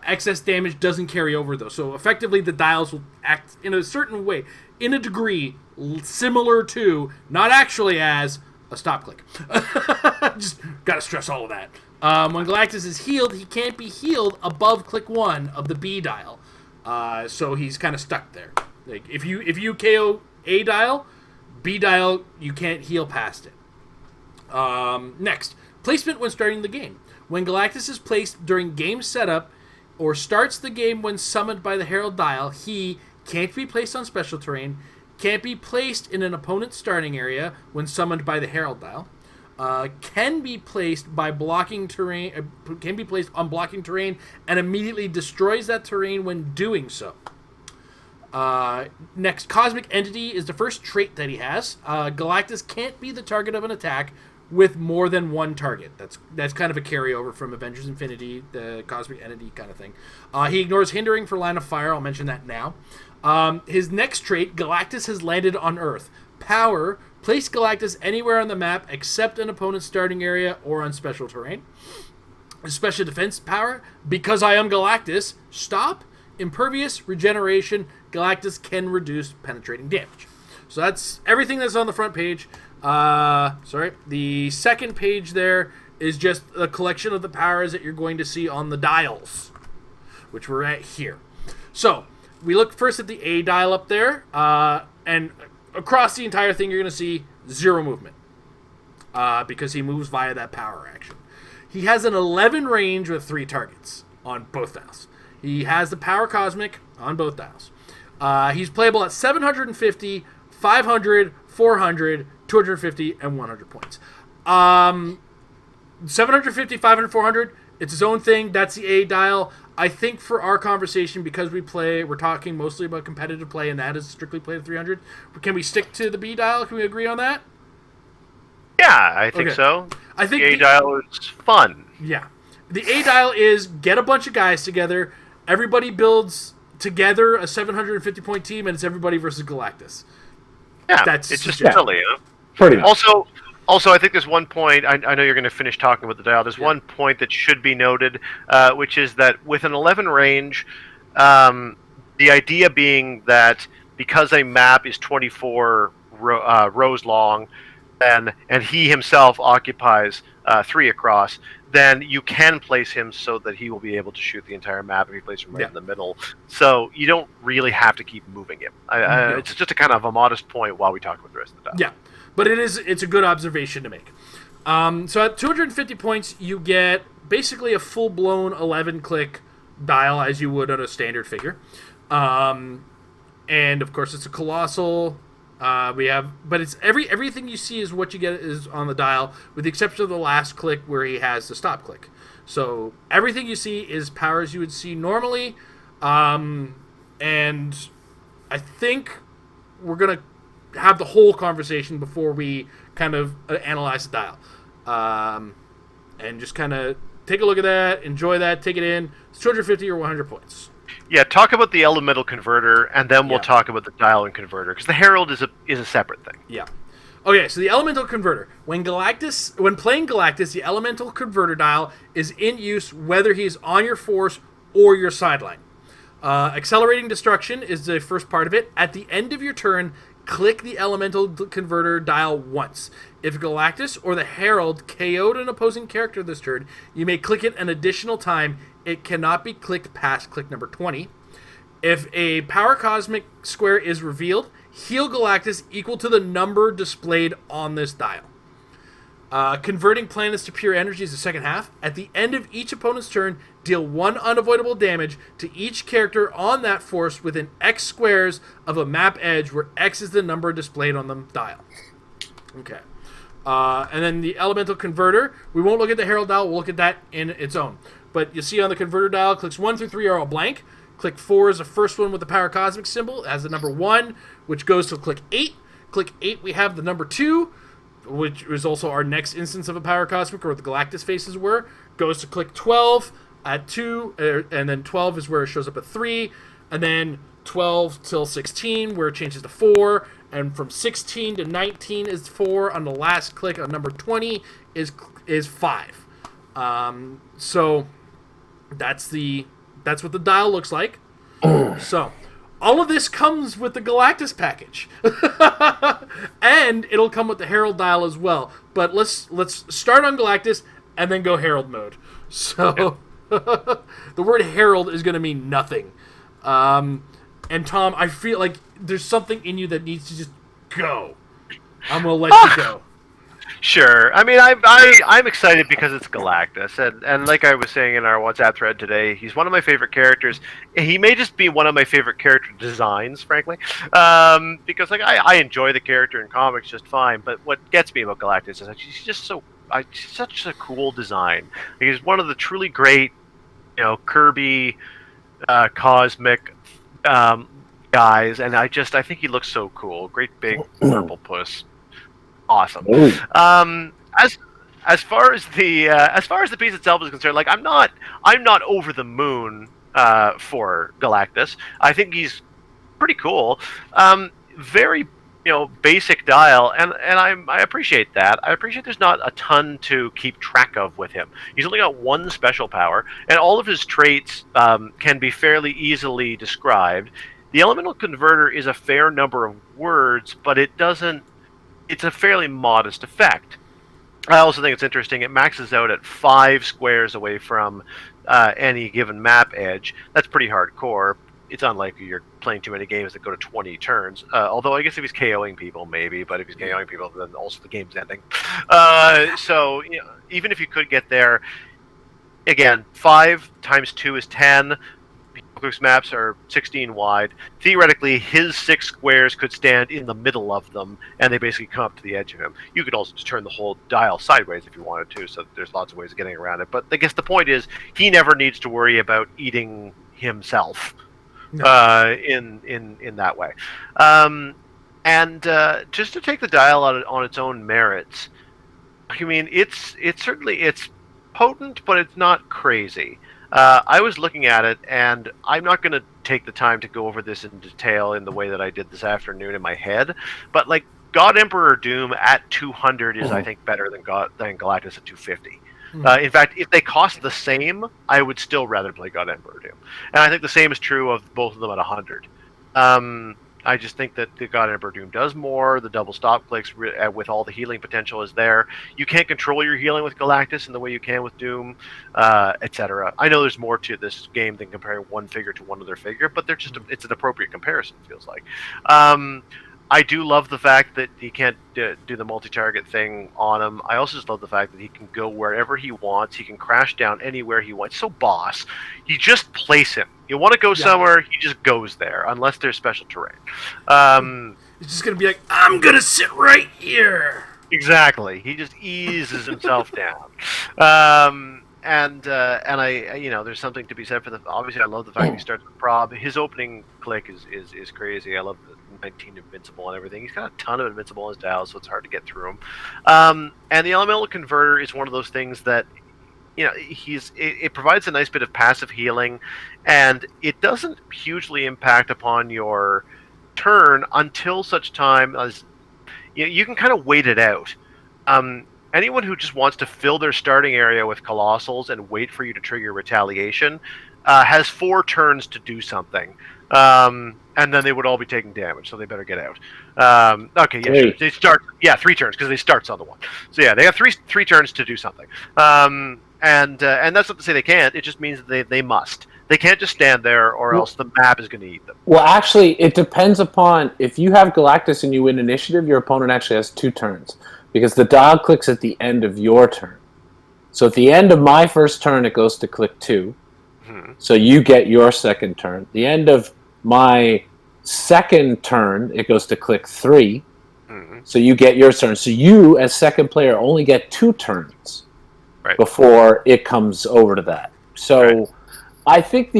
Excess damage doesn't carry over though. So effectively the dials will act in a certain way, in a degree similar to, not actually as, a stop click. Just gotta stress all of that. When Galactus is healed, he can't be healed above click 1 of the B dial. So he's kind of stuck there. Like if you KO A dial, B dial, you can't heal past it. Next, placement when starting the game. When Galactus is placed during game setup or starts the game when summoned by the Herald dial, he can't be placed on special terrain, can't be placed in an opponent's starting area when summoned by the Herald dial. Can be placed by blocking terrain. Can be placed on blocking terrain and immediately destroys that terrain when doing so. Next, Cosmic Entity is the first trait that he has. Galactus can't be the target of an attack with more than one target. That's kind of a carryover from Avengers Infinity, the Cosmic Entity kind of thing. He ignores hindering for line of fire. I'll mention that now. His next trait, Galactus has landed on Earth. Power, place Galactus anywhere on the map except an opponent's starting area or on special terrain. Special defense power, because I am Galactus, stop, impervious, regeneration, Galactus can reduce penetrating damage. So that's everything that's on the front page. The second page there is just a collection of the powers that you're going to see on the dials, which we're at here. So we look first at the A dial up there, and across the entire thing you're going to see 0 movement, because he moves via that power action. He has an 11 range with 3 targets on both dials. He has the power cosmic on both dials. He's playable at 750, 500, 400, 250, and 100 points. 750, 500, 400, it's his own thing. That's the A dial. I think for our conversation, because we're talking mostly about competitive play, and that is strictly played at 300. Can we stick to the B dial? Can we agree on that? Yeah, I think so. I think the A dial is fun. Yeah. The A dial is get a bunch of guys together, everybody builds together a 750 point team, and it's everybody versus Galactus. Yeah, it's just silly. Huh? Pretty much. Also, I think there's one point, I know you're going to finish talking about the dial, there's one point that should be noted, which is that with an 11 range, the idea being that because a map is 24 rows long, and he himself occupies 3 across, then you can place him so that he will be able to shoot the entire map if you place him right in the middle. So you don't really have to keep moving him. It's just a kind of a modest point while we talk about the rest of the dial. Yeah. But it's a good observation to make. So at 250 points, you get basically a full-blown 11-click dial as you would on a standard figure. And, of course, it's a colossal. But it's everything you see is what you get is on the dial, with the exception of the last click where he has the stop click. So everything you see is powers you would see normally. And I think we're going to have the whole conversation before we kind of analyze the dial, and just kind of take a look at that, enjoy that, take it in. It's 250 or 100 points. Yeah, talk about the elemental converter, and then we'll talk about the dial and converter, because the herald is a separate thing. Yeah. Okay, so the elemental converter. When playing Galactus, the elemental converter dial is in use whether he's on your force or your sideline. Accelerating destruction is the first part of it. At the end of your turn, click the elemental converter dial once. If Galactus or the Herald KO'd an opposing character this turn, you may click it an additional time. It cannot be clicked past click number 20. If a power cosmic square is revealed, heal Galactus equal to the number displayed on this dial. Converting planets to pure energy is the second half. At the end of each opponent's turn, deal 1 unavoidable damage to each character on that force within X squares of a map edge where X is the number displayed on the dial. Okay. And then the elemental converter. We won't look at the Herald dial. We'll look at that in its own. But you see on the converter dial, clicks 1 through 3 are all blank. Click 4 is the first one with the power cosmic symbol. It has the number 1, which goes to click 8. Click 8, we have the number 2, which is also our next instance of a power cosmic, or what the Galactus faces were. Goes to click 12 at 2, and then 12 is where it shows up at 3. And then 12 till 16, where it changes to 4. And from 16 to 19 is 4. On the last click on number 20 is 5. So that's what the dial looks like. So all of this comes with the Galactus package. And it'll come with the Herald dial as well. But let's start on Galactus and then go Herald mode. So the word Herald is going to mean nothing. And Tom, I feel like there's something in you that needs to just go. I'm going to let you go. Sure. I mean, I'm excited because it's Galactus, and like I was saying in our WhatsApp thread today, he's one of my favorite characters. He may just be one of my favorite character designs, frankly, because like I enjoy the character in comics just fine. But what gets me about Galactus is like he's just such a cool design. Like, he's one of the truly great, Kirby, cosmic guys, and I think he looks so cool. Great big purple puss. Awesome. As far as the piece itself is concerned, like I'm not over the moon for Galactus. I think he's pretty cool. Very basic dial, and I appreciate that. I appreciate there's not a ton to keep track of with him. He's only got one special power, and all of his traits can be fairly easily described. The elemental converter is a fair number of words, but it's a fairly modest effect. I also think it's interesting. It maxes out at 5 squares away from any given map edge. That's pretty hardcore. It's unlikely you're playing too many games that go to 20 turns. Although I guess if he's KOing people, maybe. But if he's KOing people, then also the game's ending. So even if you could get there, again, 5 times 2 is 10. Heroclix maps are 16 wide. Theoretically, his 6 squares could stand in the middle of them, and they basically come up to the edge of him. You could also just turn the whole dial sideways if you wanted to, so there's lots of ways of getting around it. But I guess the point is, he never needs to worry about eating himself in that way. And just to take the dial on its own merits, I mean, it's potent, but it's not crazy. I was looking at it, and I'm not going to take the time to go over this in detail in the way that I did this afternoon in my head, but like God Emperor Doom at 200 is, I think, better than Galactus at 250. In fact, if they cost the same, I would still rather play God Emperor Doom. And I think the same is true of both of them at 100. I just think that the God Emperor Doom does more. The double stop clicks with all the healing potential is there. You can't control your healing with Galactus in the way you can with Doom, etc. I know there's more to this game than comparing one figure to one other figure, but it's an appropriate comparison, it feels like. I do love the fact that he can't do the multi-target thing on him. I also just love the fact that he can go wherever he wants. He can crash down anywhere he wants. So boss. You just place him. You want to go somewhere, he just goes there, unless there's special terrain. He's just going to be like, I'm going to sit right here. Exactly. He just eases himself down. And I there's something to be said for obviously I love the fact he starts with Prob. His opening click is crazy. I love the 19 invincible and everything. He's got a ton of invincible in his dial, so it's hard to get through him. And the elemental converter is one of those things that it provides a nice bit of passive healing, and it doesn't hugely impact upon your turn until such time as you can kind of wait it out. Anyone who just wants to fill their starting area with Colossals and wait for you to trigger Retaliation has 4 turns to do something. And then they would all be taking damage, so they better get out. Okay, yeah, sure. They start. Yeah, 3 turns because they starts on the 1. So yeah, they have three turns to do something. And that's not to say they can't. It just means that they must. They can't just stand there, or else the map is going to eat them. Well, actually, it depends upon if you have Galactus and you win initiative. Your opponent actually has 2 turns because the dial clicks at the end of your turn. So at the end of my first turn, it goes to click 2. So you get your second turn. The end of my second turn, it goes to click 3. So you get your turn. So you, as second player, only get 2 turns before it comes over to that. So I think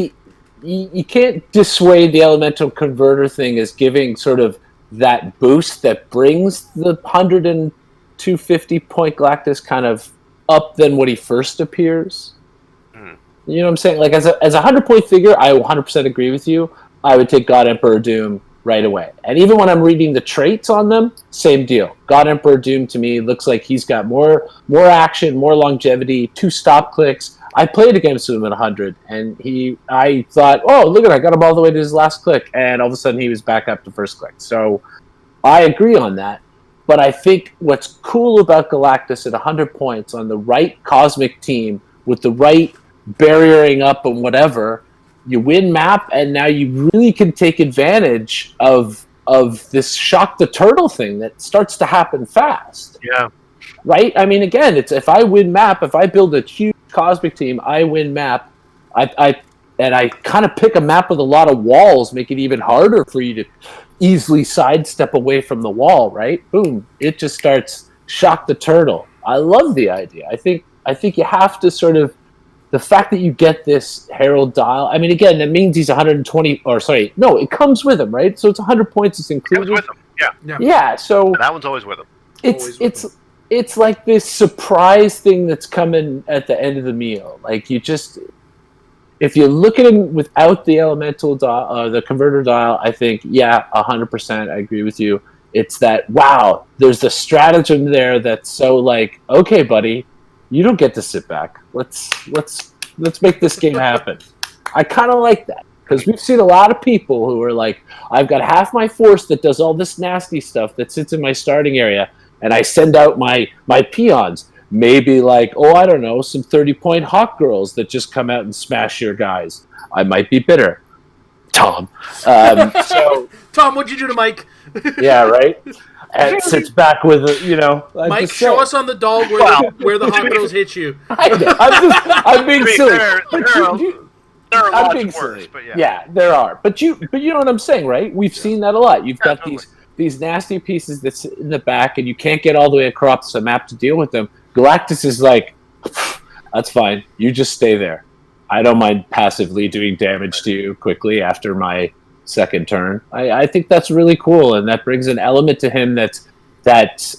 you can't dissuade the elemental converter thing as giving sort of that boost that brings the 100 and 250 point Galactus kind of up than what he first appears. You know what I'm saying? Like as a 100-point figure, I 100% agree with you. I would take God Emperor Doom right away. And even when I'm reading the traits on them, same deal. God Emperor Doom to me looks like he's got more action, more longevity, 2 stop clicks. I played against him at 100, and I thought, oh, look at it, I got him all the way to his last click, and all of a sudden he was back up to first click. So I agree on that. But I think what's cool about Galactus at 100 points on the right cosmic team with the right barriering up and whatever, you win map, and now you really can take advantage of this shock the turtle thing that starts to happen fast. Yeah. Right? I mean, again, it's if I win map, if I build a huge cosmic team, I win map. I kind of pick a map with a lot of walls, make it even harder for you to easily sidestep away from the wall, right? Boom. It just starts shock the turtle. I love the idea. I think you have to sort of the fact that you get this Herald dial, I mean, again, that means he's 120, or sorry, no, it comes with him, right? So it's 100 points, it's included. It comes with him, yeah. So that one's always with him. It's like this surprise thing that's coming at the end of the meal. Like if you look at him without the elemental dial, the converter dial, I think, 100%, I agree with you. It's that, wow, there's the stratagem there that's so like, okay, buddy, you don't get to sit back. Let's make this game happen. I kind of like that because we've seen a lot of people who are like, I've got half my force that does all this nasty stuff that sits in my starting area, and I send out my peons. Maybe like, I don't know, some 30-point hawk girls that just come out and smash your guys. I might be bitter, Tom. Tom, what'd you do to Mike? Yeah, right. And sits back with Mike, show us on the doll where the hot girls hit you. I'm being silly. There are lots worse, but yeah, there are. But you know what I'm saying, right? We've seen that a lot. You've got these nasty pieces that sit in the back, and you can't get all the way across the map to deal with them. Galactus is like, that's fine. You just stay there. I don't mind passively doing damage to you quickly after my second turn. I think that's really cool, and that brings an element to him that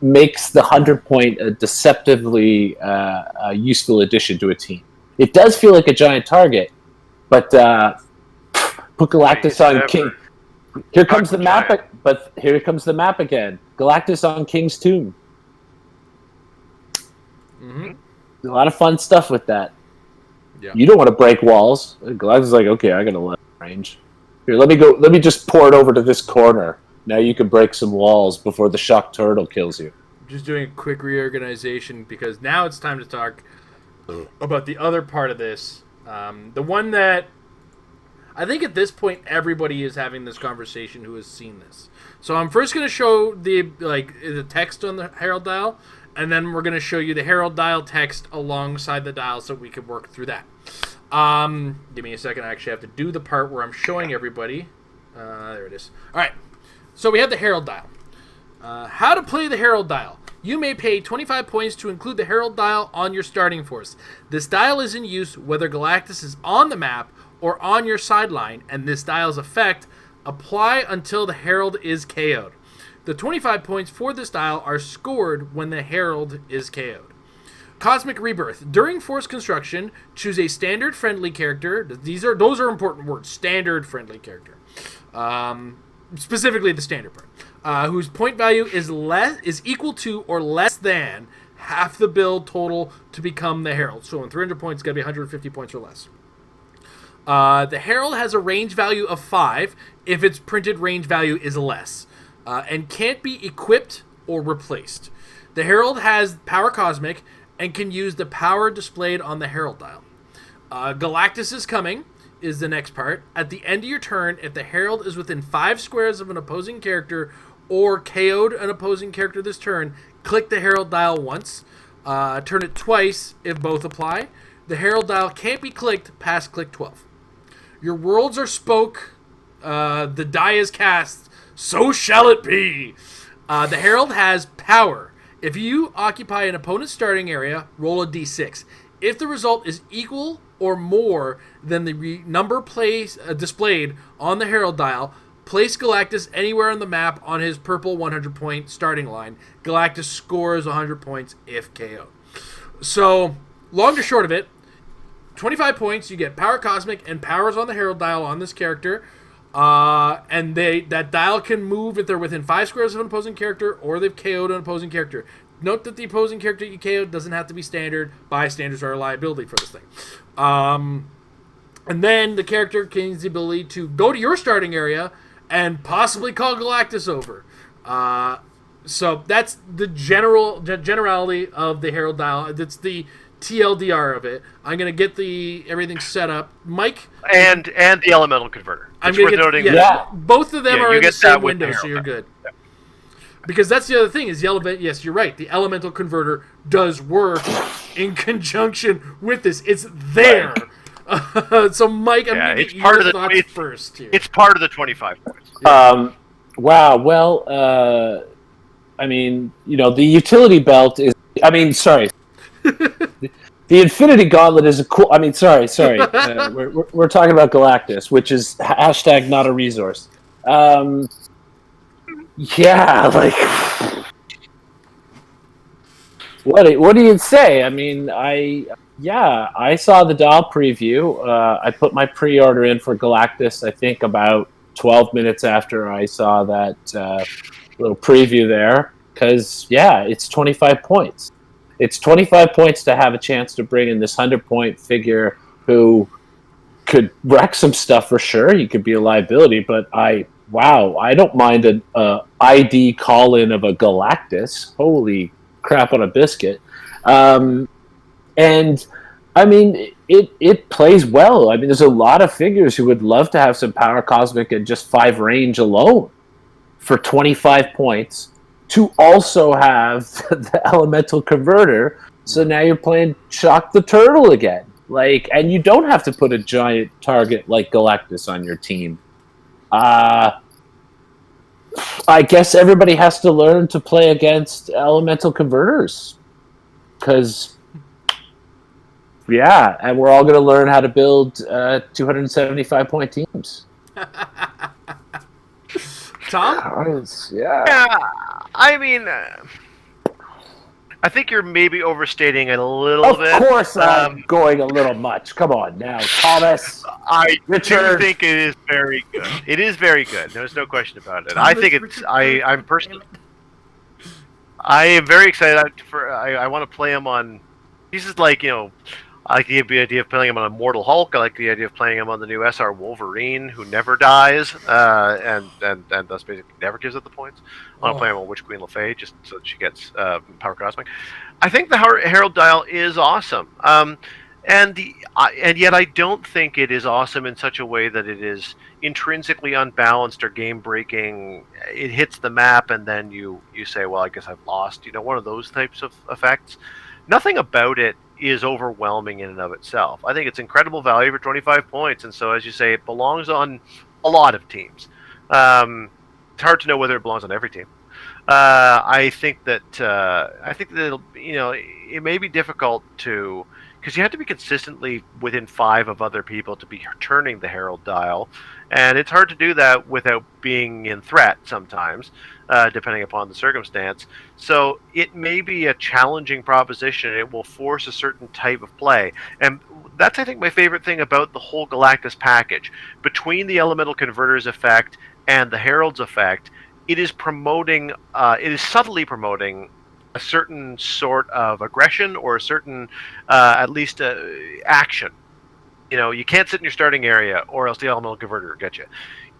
makes the 100-point a deceptively useful addition to a team. It does feel like a giant target, but put Galactus on King. Here comes the map, but here comes the map again. Galactus on King's Tomb. A lot of fun stuff with that. Yeah. You don't want to break walls. Galactus is like, okay, I got a lot of range. Here, let me just pour it over to this corner. Now you can break some walls before the shock turtle kills you. Just doing a quick reorganization because now it's time to talk about the other part of this. The one that I think at this point everybody is having this conversation who has seen this. So I'm first going to show the text on the Herald dial, and then we're going to show you the Herald dial text alongside the dial so we can work through that. Give me a second. I actually have to do the part where I'm showing everybody. There it is. All right. So we have the Herald dial. How to play the Herald dial. You may pay 25 points to include the Herald dial on your starting force. This dial is in use whether Galactus is on the map or on your sideline, and this dial's effect apply until the Herald is KO'd. The 25 points for this dial are scored when the Herald is KO'd. Cosmic Rebirth. During force construction, choose a standard friendly character. Those are important words. Standard friendly character. Specifically the standard part. whose point value is equal to or less than half the build total to become the Herald. So in 300 points, it's got to be 150 points or less. The Herald has a range value of 5 if its printed range value is less, and can't be equipped or replaced. The Herald has power cosmic and can use the power displayed on the Herald dial. Galactus is coming is the next part. At the end of your turn, if the Herald is within 5 squares of an opposing character or KO'd an opposing character this turn, click the Herald dial once. Turn it twice if both apply. The Herald dial can't be clicked past click 12. Your worlds are spoke. The die is cast. So shall it be. The Herald has power. If you occupy an opponent's starting area, roll a d6. If the result is equal or more than the number displayed on the Herald dial, place Galactus anywhere on the map on his purple 100-point starting line. Galactus scores 100 points if KO. So, long to short of it, 25 points, you get Power Cosmic and powers on the Herald dial on this character. And that dial can move if they're within 5 squares of an opposing character or they've KO'd an opposing character. Note that the opposing character you KO'd doesn't have to be standard. Bystanders are a liability for this thing. And then the character gains the ability to go to your starting area and possibly call Galactus over. So that's the generality of the Herald dial. That's the TLDR of it. I'm gonna get everything set up, Mike, and the elemental converter. I'm gonna get both of them are in the same window, so you're good. Yeah. Because that's the other thing is yes, you're right. The elemental converter does work in conjunction with this. It's there. Right. So Mike, I'm gonna get your thoughts first here. It's part of the 25 points. Yeah. Wow. Well, I mean, the utility belt is. I mean, sorry. The Infinity Gauntlet is a cool. I mean, sorry. We're talking about Galactus, which is # not a resource. Yeah, like, what do you say? I mean, I saw the dial preview. I put my pre-order in for Galactus. I think about 12 minutes after I saw that little preview there, because it's 25 points. It's 25 points to have a chance to bring in this 100-point figure who could wreck some stuff for sure. He could be a liability, but I don't mind an ID call-in of a Galactus. Holy crap on a biscuit. And, I mean, it plays well. I mean, there's a lot of figures who would love to have some Power Cosmic and just 5 range alone for 25 points. To also have the elemental converter, so now you're playing Shock the Turtle again. And you don't have to put a giant target like Galactus on your team. I guess everybody has to learn to play against elemental converters. Because, and we're all going to learn how to build 275-point teams. Tom? Yeah. I mean, I think you're maybe overstating it a little bit. Of course I'm going a little much. Come on now, Thomas. I do think it is very good. It is very good. There's no question about it. I think it's... I'm personally... I am very excited I want to play him on... This is like, I like the idea of playing him on Immortal Hulk. I like the idea of playing him on the new SR Wolverine, who never dies, and thus basically never gives up the points. I want to play him on Witch Queen LeFay, just so that she gets Power Cosmic. I think the Herald Dial is awesome, and yet I don't think it is awesome in such a way that it is intrinsically unbalanced or game-breaking. It hits the map, and then you say, well, I guess I've lost. One of those types of effects. Nothing about it is overwhelming in and of itself. I think it's incredible value for 25 points, and so, as you say, it belongs on a lot of teams. It's hard to know whether it belongs on every team. I think that it'll, it may be difficult to, because you have to be consistently within 5 of other people to be turning the Herald Dial, and it's hard to do that without being in threat sometimes, depending upon the circumstance. So it may be a challenging proposition. It will force a certain type of play, and that's, I think, my favorite thing about the whole Galactus package. Between the Elemental Converters effect and the Herald's effect, it is promoting, it is subtly promoting a certain sort of aggression or a certain, at least, action. You can't sit in your starting area, or else the elemental converter will get you.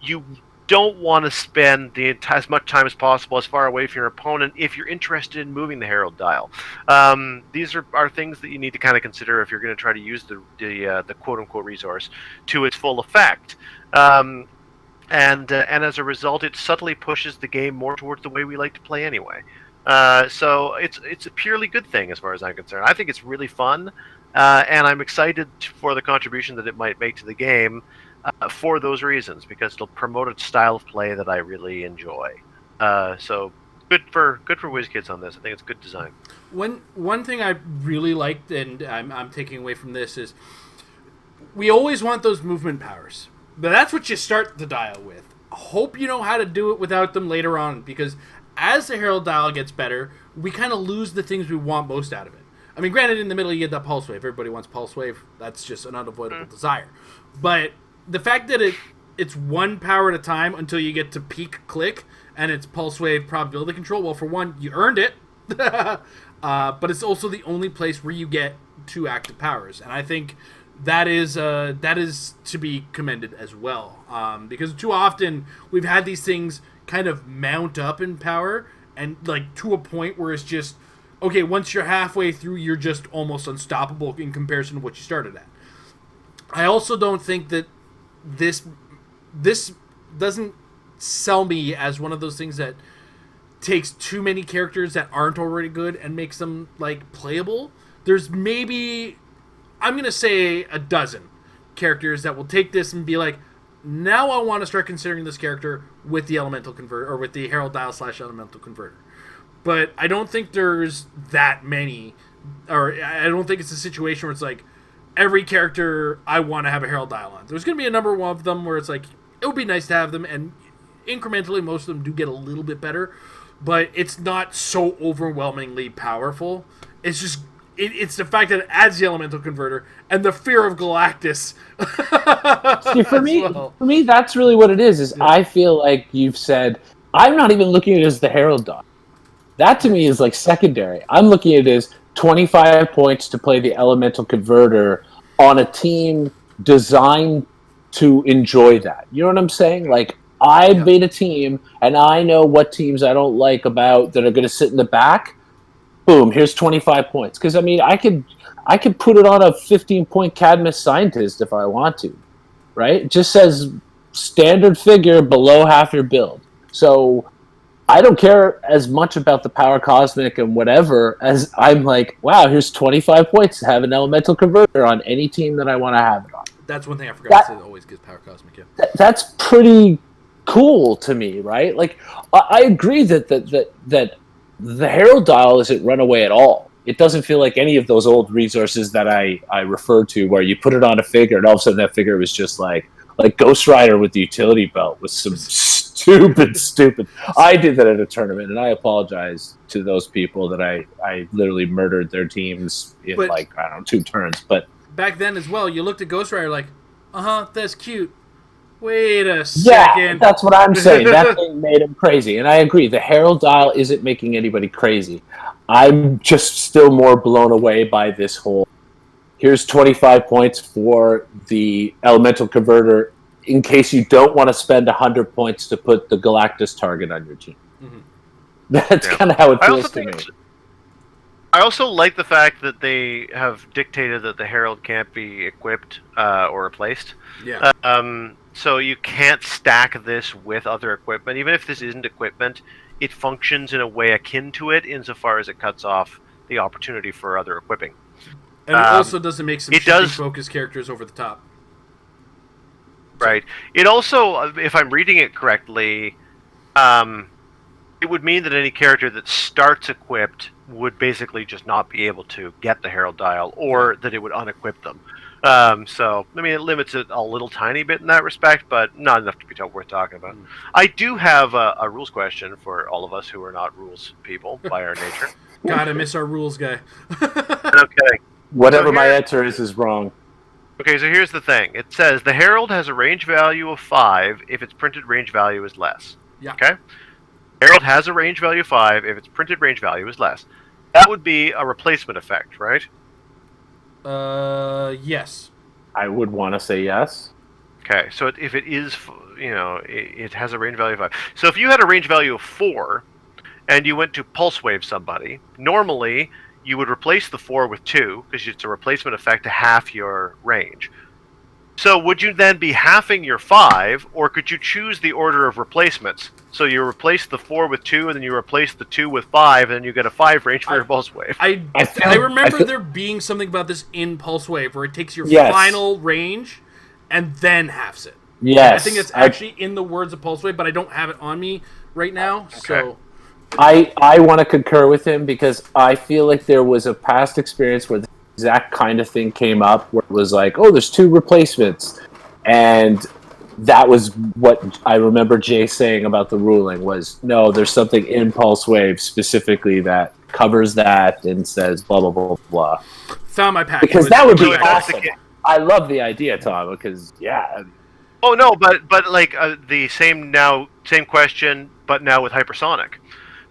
You don't want to spend as much time as possible as far away from your opponent if you're interested in moving the Herald dial. These are things that you need to kind of consider if you're going to try to use the quote-unquote resource to its full effect. And as a result, it subtly pushes the game more towards the way we like to play anyway. So it's a purely good thing as far as I'm concerned. I think it's really fun, and I'm excited for the contribution that it might make to the game for those reasons, because it'll promote a style of play that I really enjoy. So good for WizKids on this. I think it's good design. One thing I really liked, and I'm taking away from this, is we always want those movement powers. But that's what you start the dial with. Hope you know how to do it without them later on, because as the Herald dial gets better, we kind of lose the things we want most out of it. I mean, granted, in the middle you get that pulse wave. Everybody wants pulse wave. That's just an unavoidable desire. But the fact that it's one power at a time until you get to peak click, and it's pulse wave probability control. Well, for one, you earned it. But it's also the only place where you get 2 active powers. And I think that is to be commended as well, because too often we've had these things kind of mount up in power, and like to a point where it's just okay. Once you're halfway through, you're just almost unstoppable in comparison to what you started at. I also don't think that this doesn't sell me as one of those things that takes too many characters that aren't already good and makes them like playable. There's maybe, I'm going to say, a dozen characters that will take this and be like, now I want to start considering this character with the elemental converter, or with the Herald dial / elemental converter. But I don't think there's that many, or I don't think it's a situation where it's like every character I want to have a Herald dial on. There's going to be a number of them where it's like it would be nice to have them, and incrementally most of them do get a little bit better, but it's not so overwhelmingly powerful. It's just it's the fact that it adds the elemental converter and the fear of Galactus. See, for me, that's really what it is. Yeah. I feel like you've said, I'm not even looking at it as the Herald dial. That to me is like secondary. I'm looking at it as 25 points to play the elemental converter on a team designed to enjoy that. You know what I'm saying? Like, I made a team, and I know what teams I don't like about that are going to sit in the back. Boom, here's 25 points. Because, I mean, I could put it on a 15-point Cadmus Scientist if I want to, right? It just says standard figure below half your build. So I don't care as much about the Power Cosmic and whatever as I'm like, wow, here's 25 points to have an Elemental Converter on any team that I want to have it on. That's one thing I forgot to say that always gives Power Cosmic, yeah. That's pretty cool to me, right? Like, I agree that the Herald dial isn't runaway at all. It doesn't feel like any of those old resources that I refer to, where you put it on a figure and all of a sudden that figure was just like Ghost Rider with the utility belt with some stupid. I did that at a tournament, and I apologize to those people that I literally murdered their teams in 2 turns. But back then as well, you looked at Ghost Rider like, that's cute. Wait a second. Yeah, that's what I'm saying. That thing made him crazy. And I agree. The Herald dial isn't making anybody crazy. I'm just still more blown away by this whole, here's 25 points for the Elemental Converter in case you don't want to spend 100 points to put the Galactus target on your team. Mm-hmm. That's kind of how it feels to me. I also like the fact that they have dictated that the Herald can't be equipped or replaced. Yeah. So you can't stack this with other equipment. Even if this isn't equipment, it functions in a way akin to it insofar as it cuts off the opportunity for other equipping. And it also doesn't make some focus characters over the top. Right. It also, if I'm reading it correctly, it would mean that any character that starts equipped would basically just not be able to get the Herald dial, or that it would unequip them. So, I mean, it limits it a little tiny bit in that respect, but not enough to be worth talking about. I do have a rules question for all of us who are not rules people by our nature. God, I miss our rules guy. Okay. Whatever my answer is wrong. Okay, so here's the thing. It says the Herald has a range value of 5 if its printed range value is less. Yeah. Okay? Herald has a range value of 5 if its printed range value is less. That would be a replacement effect, right? Yes. I would want to say yes. Okay, so if it is, it has a range value of 5. So if you had a range value of 4, and you went to pulse wave somebody, normally you would replace the 4 with 2, because it's a replacement effect to half your range. So would you then be halving your 5, or could you choose the order of replacements? So you replace the 4 with 2, and then you replace the 2 with 5, and then you get a 5 range for your pulse wave. I remember there being something about this in Pulse Wave, where it takes your Yes. final range and then halves it. Yes. I think it's actually in the words of Pulse Wave, but I don't have it on me right now, so... I want to concur with him because I feel like there was a past experience where the exact kind of thing came up where it was like, oh, there's 2 replacements. And that was what I remember Jay saying about the ruling was, no, there's something in Pulse Wave specifically that covers that and says blah, blah, blah, blah. Found my package. Because that would be awesome. I love the idea, Tom, because, yeah. Oh, no, but like the same question, but now with hypersonic.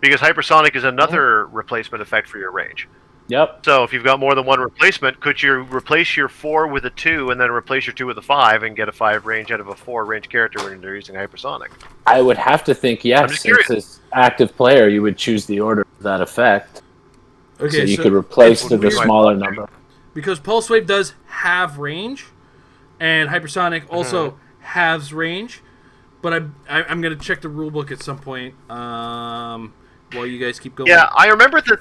Because hypersonic is another replacement effect for your range. Yep. So if you've got more than one replacement, could you replace your 4 with a 2 and then replace your 2 with a 5 and get a 5 range out of a 4 range character when you're using hypersonic? I would have to think yes. Since as active player, you would choose the order of that effect. Okay, so you could replace the smaller number. Because Pulse Wave does have range, and hypersonic also halves range. But I'm going to check the rulebook at some point while you guys keep going. Yeah, I remember that.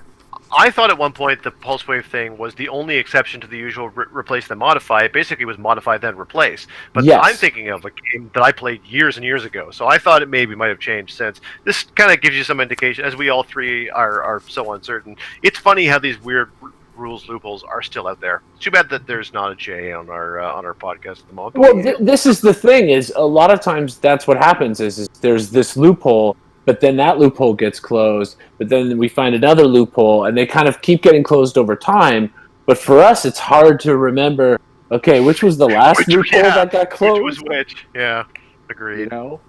I thought at one point the pulse wave thing was the only exception to the usual replace then modify. It basically was modify then replace. But yes. I'm thinking of a game that I played years and years ago, so I thought it might have changed since. This kind of gives you some indication, as we all three are so uncertain. It's funny how these weird rules loopholes are still out there. Too bad that there's not a J on our podcast at the moment. Well, this is the thing: is a lot of times that's what happens. Is there's this loophole. But then that loophole gets closed, but then we find another loophole, and they kind of keep getting closed over time. But for us, it's hard to remember, okay, which was the last loophole that got closed? Which was which? Yeah, agreed. You know?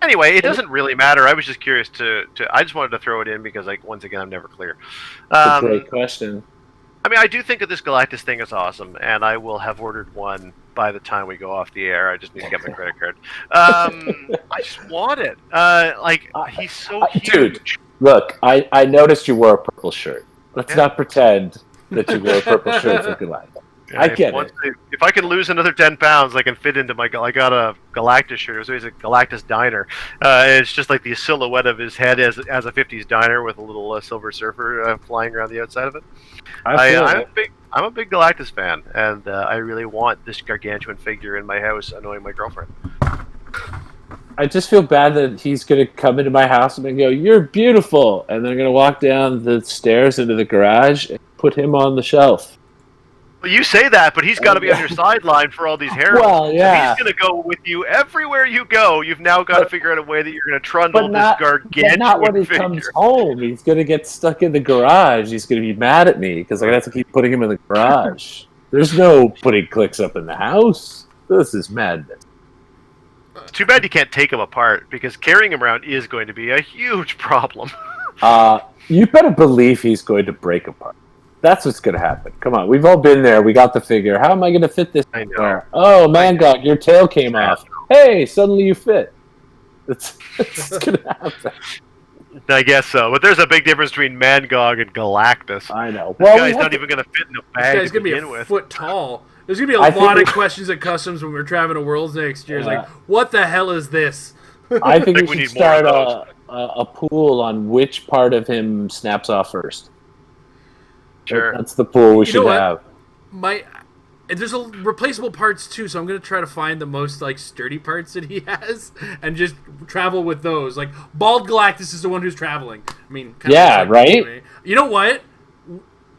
Anyway, it doesn't really matter. I was just curious I just wanted to throw it in because, like, once again, I'm never clear. That's a great question. I mean, I do think that this Galactus thing is awesome, and I will have ordered one by the time we go off the air. I just need to get my credit card. I just want it. He's so huge. Dude, look, I noticed you wore a purple shirt. Let's not pretend that you wore a purple shirt for Galactus. Yeah, I get it. If I can lose another 10 pounds, I can fit into my... I got a Galactus shirt. It was always a Galactus diner. It's just like the silhouette of his head as a 50s diner with a little Silver Surfer flying around the outside of it. I'm a big Galactus fan, and I really want this gargantuan figure in my house annoying my girlfriend. I just feel bad that he's going to come into my house and go, "You're beautiful," and they're going to walk down the stairs into the garage and put him on the shelf. Well, you say that, but he's got to be on your sideline for all these heralds. Well, yeah. So he's going to go with you everywhere you go. You've now got to figure out a way that you're going to trundle this gargantuan But not when he figure. comes home. He's going to get stuck in the garage. He's going to be mad at me because I'm going to have to keep putting him in the garage. There's no putting Clix up in the house. This is madness. It's too bad you can't take him apart, because carrying him around is going to be a huge problem. You better believe he's going to break apart. That's what's going to happen. Come on, we've all been there. We got the figure. How am I going to fit this? I know. Oh, Mangog, your tail came off. Hey, suddenly you fit. It's going to happen. I guess so, but there's a big difference between Mangog and Galactus. I know. This guy's not even going to fit in a bag. This guy's going to be a foot tall. There's going to be a lot of questions at Customs when we're traveling to Worlds next year. It's like, what the hell is this? I think we should start a pool on which part of him snaps off first. Sure. That's the pool we should have. There's replaceable parts too, so I'm gonna try to find the most sturdy parts that he has and just travel with those. Like Bald Galactus is the one who's traveling. I mean, right? Anyway. You know what?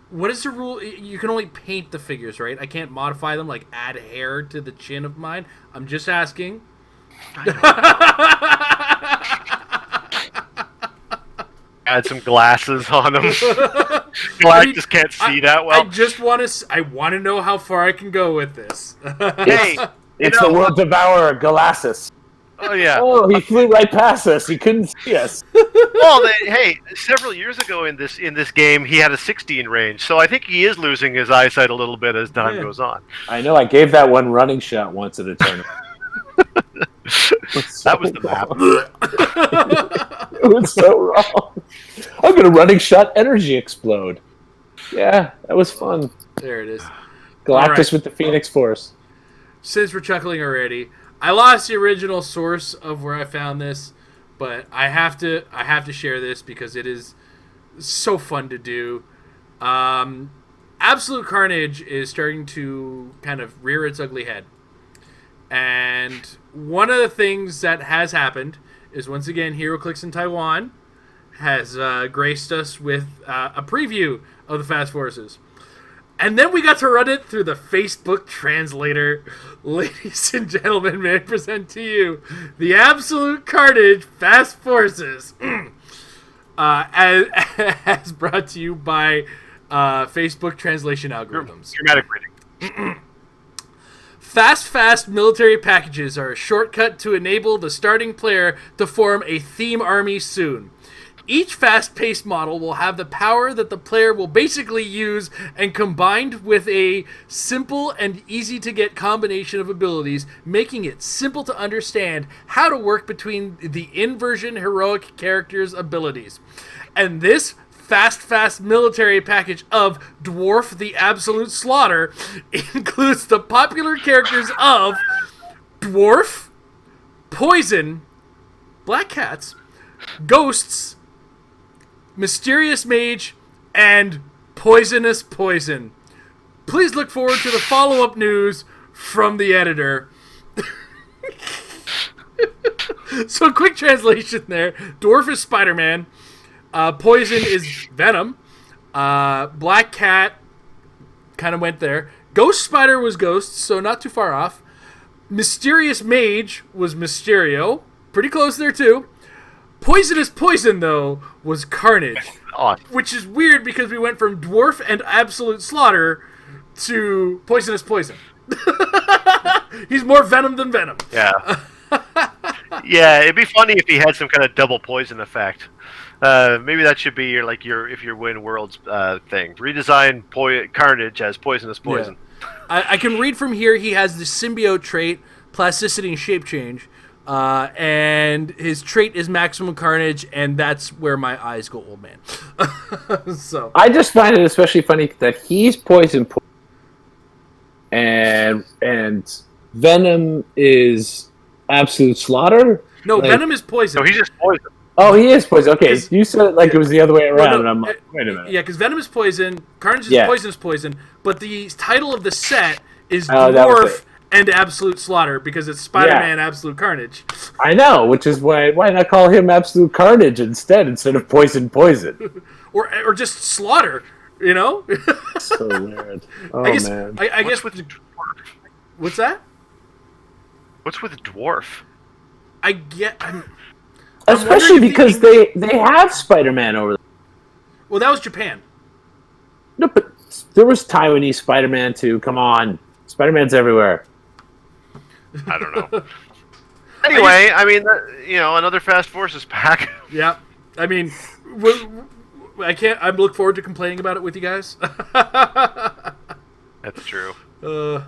What is the rule? You can only paint the figures, right? I can't modify them, like add hair to the chin of mine. I'm just asking. Add some glasses on him. Galactus can't see that well. I just want to. I want to know how far I can go with this. Hey, it's the World Devourer, Galactus. Oh yeah. Oh, he flew right past us. He couldn't see us. Well, hey, several years ago in this game, he had a 16 range, so I think he is losing his eyesight a little bit as time goes on. I know. I gave that one running shot once at a tournament. That was the map. It was so wrong. I'm gonna running shot energy explode. Yeah, that was fun. There it is. Galactus right. with the Phoenix Force. Since we're chuckling already, I lost the original source of where I found this, but I have to share this because it is so fun to do. Absolute Carnage is starting to kind of rear its ugly head. And one of the things that has happened is, once again, Heroclix in Taiwan has graced us with a preview of the Fast Forces. And then we got to run it through the Facebook translator. Ladies and gentlemen, may I present to you the Absolute Carnage Fast Forces. As brought to you by Facebook translation algorithms. Dramatic reading. Fast military packages are a shortcut to enable the starting player to form a theme army soon. Each fast-paced model will have the power that the player will basically use, and combined with a simple and easy-to-get combination of abilities, making it simple to understand how to work between the inversion heroic characters' abilities. And this fast military package of Dwarf the Absolute Slaughter includes the popular characters of Dwarf, Poison, Black Cats, Ghosts, Mysterious Mage, and Poisonous Poison. Please look forward to the follow-up news from the editor. So, quick translation there. Dwarf is Spider-Man. Poison is Venom. Black Cat kind of went there. Ghost Spider was Ghost, so not too far off. Mysterious Mage was Mysterio. Pretty close there, too. Poisonous Poison, though, was Carnage. Which is weird because we went from Dwarf and Absolute Slaughter to Poisonous Poison. He's more Venom than Venom. Yeah. Yeah, it'd be funny if he had some kind of double poison effect. Maybe that should be if you win Worlds thing. Redesign Carnage as Poisonous Poison. Yeah. I can read from here he has the symbiote trait, plasticity and shape change. And his trait is Maximum Carnage, and that's where my eyes go, old man. So I just find it especially funny that he's Poison, and Venom is Absolute Slaughter. No, Venom is Poison. No, he's just Poison. Oh, he is Poison. Okay, you said it like it was the other way around, and I'm like, wait a minute. Yeah, because Venom is Poison, Carnage is Poisonous Poison, but the title of the set is Dwarf and Absolute Slaughter, because it's Spider-Man Absolute Carnage. I know, which is why not call him Absolute Carnage instead of Poison? or just Slaughter, you know? So weird. Oh, man. I guess with the Dwarf? What's that? What's with Dwarf? Especially because they have Spider-Man over there. Well, that was Japan. No, but there was Taiwanese Spider-Man too. Come on. Spider-Man's everywhere. I don't know. Anyway, another Fast Forces pack. Yeah. I mean, I look forward to complaining about it with you guys. That's true. So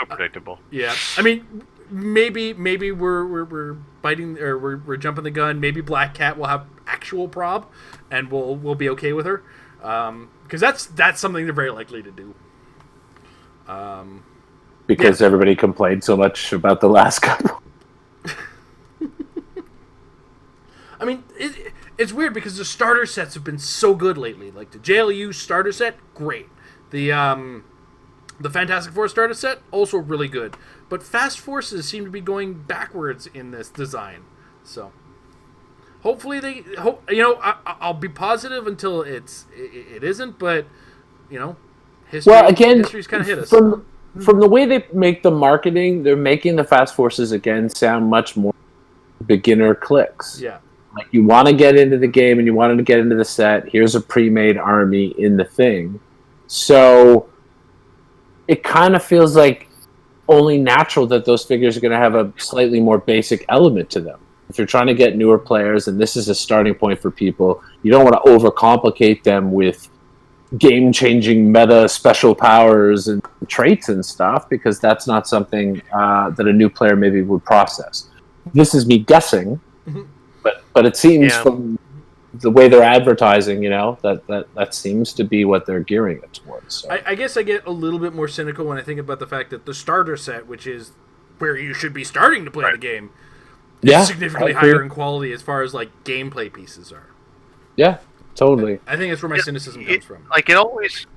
predictable. Yeah. I mean, maybe we're biting, or we're jumping the gun. Maybe Black Cat will have actual prob, and we'll be okay with her, because that's something they're very likely to do. Because everybody complained so much about the last couple. I mean, it's weird because the starter sets have been so good lately. Like the JLU starter set, great. The Fantastic Four starter set, also really good. But Fast Forces seem to be going backwards in this design. So hopefully I'll be positive until it isn't. But history's kind of hit us. From the way they make the marketing, they're making the Fast Forces again sound much more beginner clicks. Yeah. Like, you want to get into the game and you want to get into the set. Here's a pre-made army in the thing. So it kind of feels like only natural that those figures are going to have a slightly more basic element to them. If you're trying to get newer players, and this is a starting point for people, you don't want to overcomplicate them with game-changing meta special powers and traits and stuff, because that's not something that a new player maybe would process. This is me guessing, but it seems from the way they're advertising, that seems to be what they're gearing it towards. So. I guess I get a little bit more cynical when I think about the fact that the starter set, which is where you should be starting to play the game, is significantly higher in quality as far as like gameplay pieces are. Yeah, totally. I think that's where my cynicism comes from. Like it always.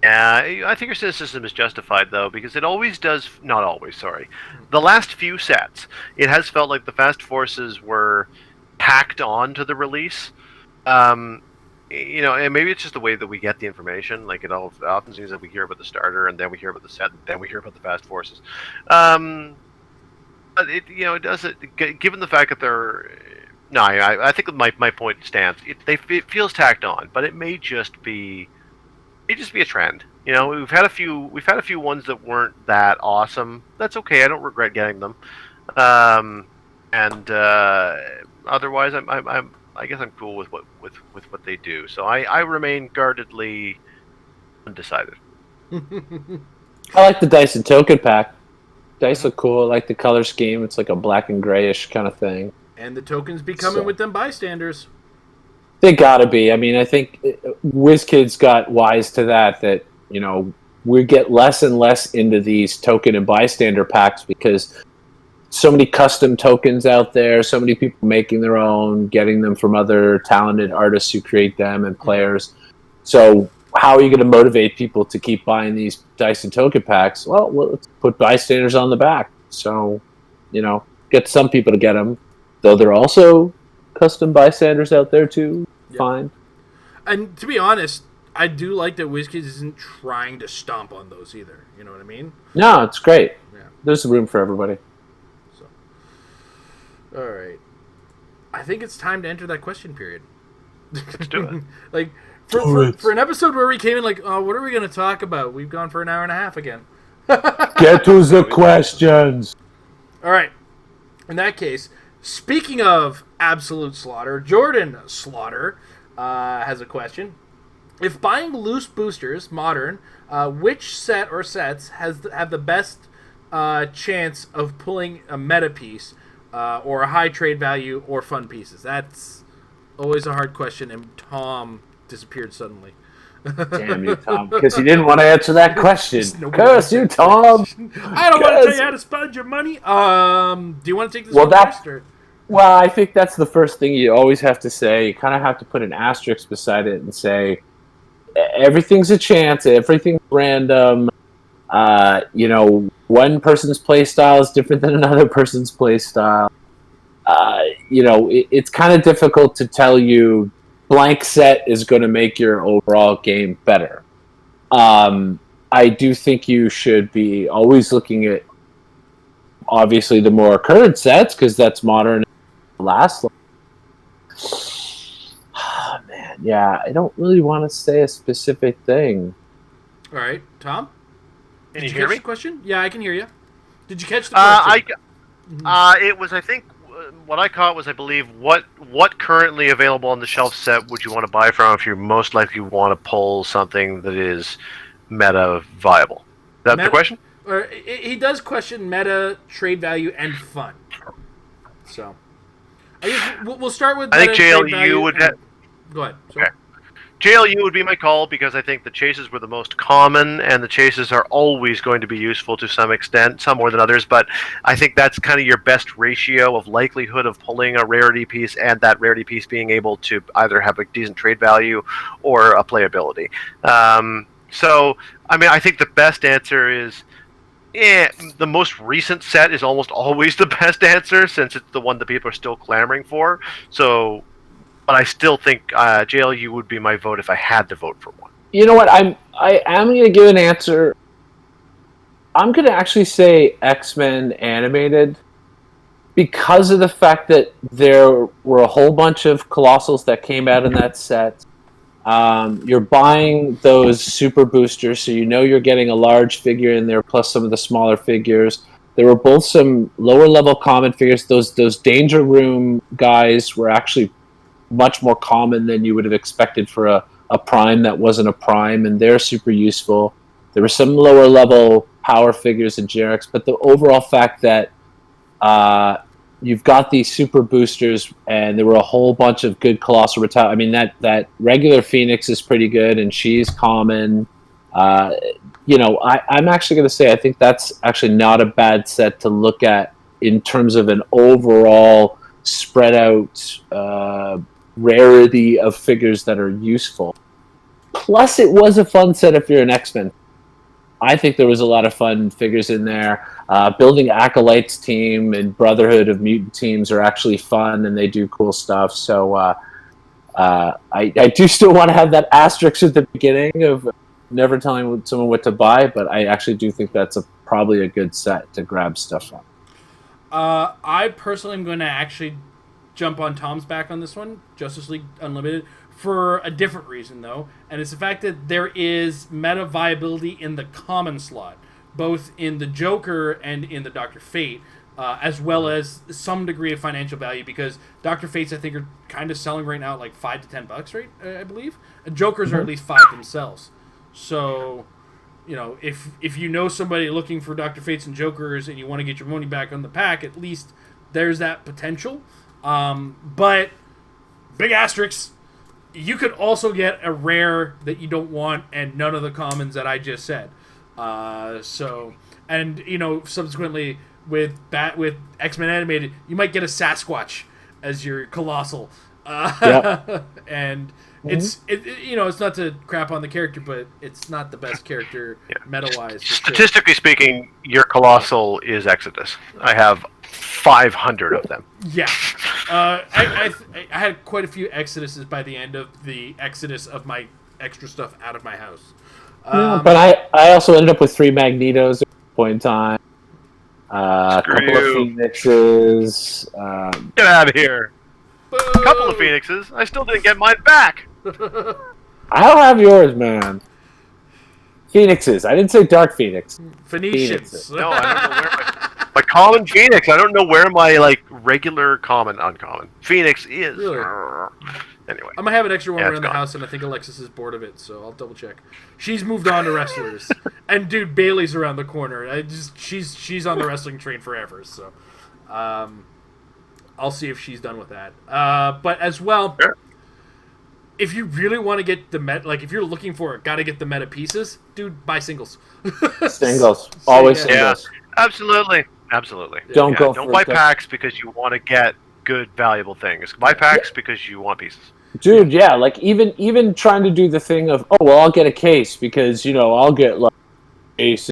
Yeah, I think your cynicism is justified though, because it always does. Not always, sorry. The last few sets, it has felt like the Fast Forces were packed on to the release. And maybe it's just the way that we get the information. Like it often seems that we hear about the starter, and then we hear about the set, and then we hear about the Fast Forces. But it does. Given the fact that they're, no, I think my point stands. It feels tacked on, but it may just be a trend. We've had a few ones that weren't that awesome. That's okay. I don't regret getting them. Otherwise, I guess I'm cool with what they do. So I remain guardedly undecided. I like the Dyson token pack. Dice look cool. I like the color scheme. It's like a black and grayish kind of thing. And the tokens be coming with them bystanders. They gotta be. I mean, I think WizKids got wise to that we get less and less into these token and bystander packs because so many custom tokens out there, so many people making their own, getting them from other talented artists who create them and players. So how are you going to motivate people to keep buying these Dyson token packs? Well, let's put bystanders on the back. So, get some people to get them. Though there are also custom bystanders out there too. Yep. Fine. And to be honest, I do like that WizKids isn't trying to stomp on those either. You know what I mean? No, it's great. Yeah. There's room for everybody. So, all right. I think it's time to enter that question period. Let's do it. Like, for an episode where we came in like, oh, what are we going to talk about? We've gone for an hour and a half again. Get to the questions. All right. In that case, speaking of absolute slaughter, Jordan Slaughter has a question. If buying loose boosters, modern, which set or sets have the best chance of pulling a meta piece or a high trade value or fun pieces? That's always a hard question, and Tom disappeared suddenly. Damn you, Tom, because you didn't want to answer that question. Curse you, Tom. I don't want to tell you how to spend your money. Do you want to take this one first? Well, I think that's the first thing you always have to say. You kind of have to put an asterisk beside it and say, everything's a chance, everything's random. One person's play style is different than another person's play style. It's kind of difficult to tell you blank set is going to make your overall game better. I do think you should be always looking at, obviously, the more current sets, because that's modern and last long. Oh, man, yeah, I don't really want to say a specific thing. All right, Tom? Can you hear me? The question? Yeah, I can hear you. Did you catch the question? It was, I think, what I caught was, I believe, what currently available on the shelf set would you want to buy from if you most likely want to pull something that is meta viable? Is that the question? He does question meta, trade value, and fun. So, I guess we'll start with. I think JLU would. Go ahead. Okay. JLU would be my call because I think the chases were the most common, and the chases are always going to be useful to some extent, some more than others, but I think that's kind of your best ratio of likelihood of pulling a rarity piece, and that rarity piece being able to either have a decent trade value or a playability. So, I think the best answer is, the most recent set is almost always the best answer, since it's the one that people are still clamoring for. So, but I still think JLU would be my vote if I had to vote for one. You know what? I am going to give an answer. I'm going to actually say X-Men Animated, because of the fact that there were a whole bunch of Colossals that came out in that set. You're buying those super boosters, so you know you're getting a large figure in there, plus some of the smaller figures. There were both some lower level common figures. Those Danger Room guys were actually much more common than you would have expected for a prime that wasn't a prime, and they're super useful. There were some lower level power figures and generics, but the overall fact that you've got these super boosters, and there were a whole bunch of good colossal retile. I mean, that regular Phoenix is pretty good, and she's common. I'm actually going to say I think that's actually not a bad set to look at in terms of an overall spread out rarity of figures that are useful. Plus, it was a fun set if you're an X-Men. I think there was a lot of fun figures in there. Building Acolytes team and Brotherhood of Mutant teams are actually fun, and they do cool stuff. So I do still want to have that asterisk at the beginning of never telling someone what to buy, but I actually do think that's probably a good set to grab stuff from. I personally am going to actually jump on Tom's back on this one, Justice League Unlimited, for a different reason, though, and it's the fact that there is meta viability in the common slot, both in the Joker and in the Dr. Fate, as well as some degree of financial value, because Dr. Fates, I think, are kind of selling right now at like $5 to $10, right? I believe. And Jokers are at least $5 themselves. So, if you know somebody looking for Dr. Fates and Jokers and you want to get your money back on the pack, at least there's that potential. But big asterisks. You could also get a rare that you don't want and none of the commons that I just said. Subsequently with X-Men Animated, you might get a Sasquatch as your colossal. Yep. And it's not to crap on the character, but it's not the best character meta-wise. Statistically speaking, your colossal is Exodus. I have 500 of them. Yeah. I had quite a few Exoduses by the end of the exodus of my extra stuff out of my house. But I also ended up with 3 Magnetos at one point in time. A couple of Phoenixes. Get out of here. A couple of Phoenixes. I still didn't get mine back. I don't have yours, man. Phoenixes. I didn't say Dark Phoenix. Phoenicians. No, I don't know where my common Phoenix. I don't know where my regular common uncommon Phoenix is. Really? Anyway, I'm gonna have an extra one around the gone. house, and I think Alexis is bored of it, so I'll double check. She's moved on to wrestlers, and dude, Bailey's around the corner. She's on the wrestling train forever, so I'll see if she's done with that. But as well, sure. If you really want to get the meta, if you're looking for it, gotta get the meta pieces, dude. Buy singles. Singles, always singles. Yeah, absolutely. Don't buy packs because you want to get good, valuable things. Buy packs because you want pieces. Dude, yeah, even trying to do the thing of, I'll get a case because I'll get chase,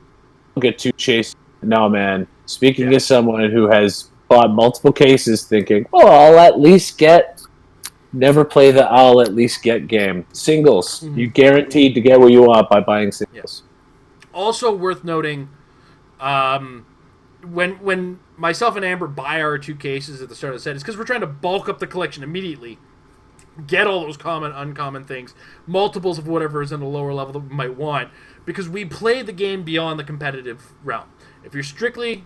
I'll get 2 chases. No, man. Speaking as someone who has bought multiple cases, thinking, I'll at least get. Never play the I'll at least get game. Singles. Mm-hmm. You guaranteed to get what you want by buying singles. Also worth noting, when myself and Amber buy our 2 cases at the start of the set, it's because we're trying to bulk up the collection immediately. Get all those common, uncommon things, multiples of whatever is in a lower level that we might want, because we play the game beyond the competitive realm. If you're strictly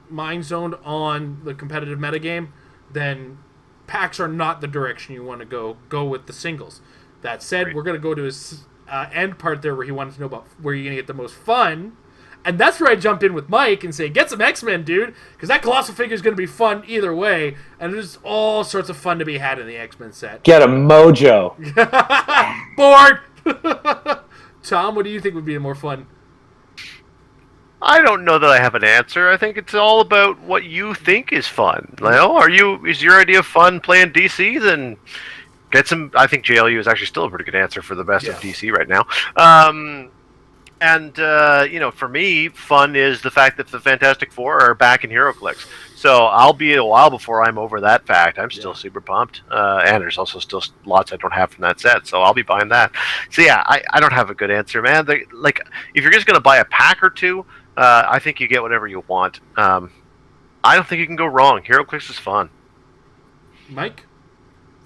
mind zoned on the competitive metagame, then packs are not the direction you want to go with the singles. That said, we're going to go to his end part there where he wanted to know about where you're going to get the most fun. And that's where I jump in with Mike and say, get some X-Men, dude, because that Colossal figure is going to be fun either way, and there's all sorts of fun to be had in the X-Men set. Get a mojo. Bored! Tom, what do you think would be more fun? I don't know that I have an answer. I think it's all about what you think is fun. Is your idea of fun playing DC? Then get some. I think JLU is actually still a pretty good answer for the best of DC right now. For me, fun is the fact that the Fantastic Four are back in Heroclix. So I'll be a while before I'm over that fact. I'm still super pumped. And there's also still lots I don't have from that set, so I'll be buying that. So yeah, I don't have a good answer, man. If you're just going to buy a pack or two, I think you get whatever you want. I don't think you can go wrong. Heroclix is fun. Mike?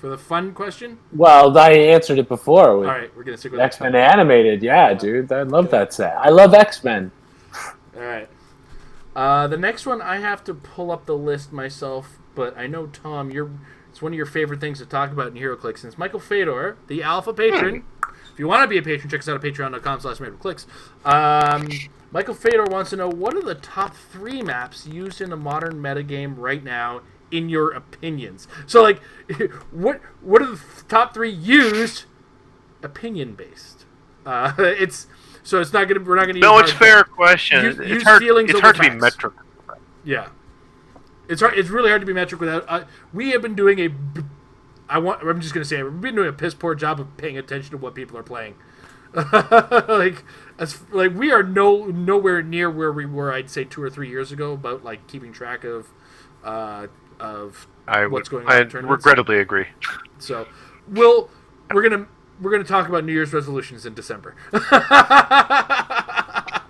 For the fun question? Well, I answered it before All with right, we're going to stick with X-Men animated. Yeah, dude, I love that set. I love X-Men. All right. The next one, I have to pull up the list myself, but I know, Tom, it's one of your favorite things to talk about in Heroclix. And it's Michael Fedor, the Alpha patron. If you want to be a patron, check us out at patreon.com/MapleClicks. Michael Fedor wants to know, what are the top 3 maps used in a modern metagame right now, in your opinions? So, like, what are the top 3 used, opinion-based? So it's not gonna. We're not gonna. No, it's a fair question. It's hard. It's hard to be metric. Yeah, it's hard. It's really hard to be metric without. We have been doing I'm just gonna say we've been doing a piss poor job of paying attention to what people are playing. like we are nowhere near where we were. I'd say 2 or 3 years ago about like keeping track of what's going on. I regrettably agree. So we're gonna talk about New Year's resolutions in December.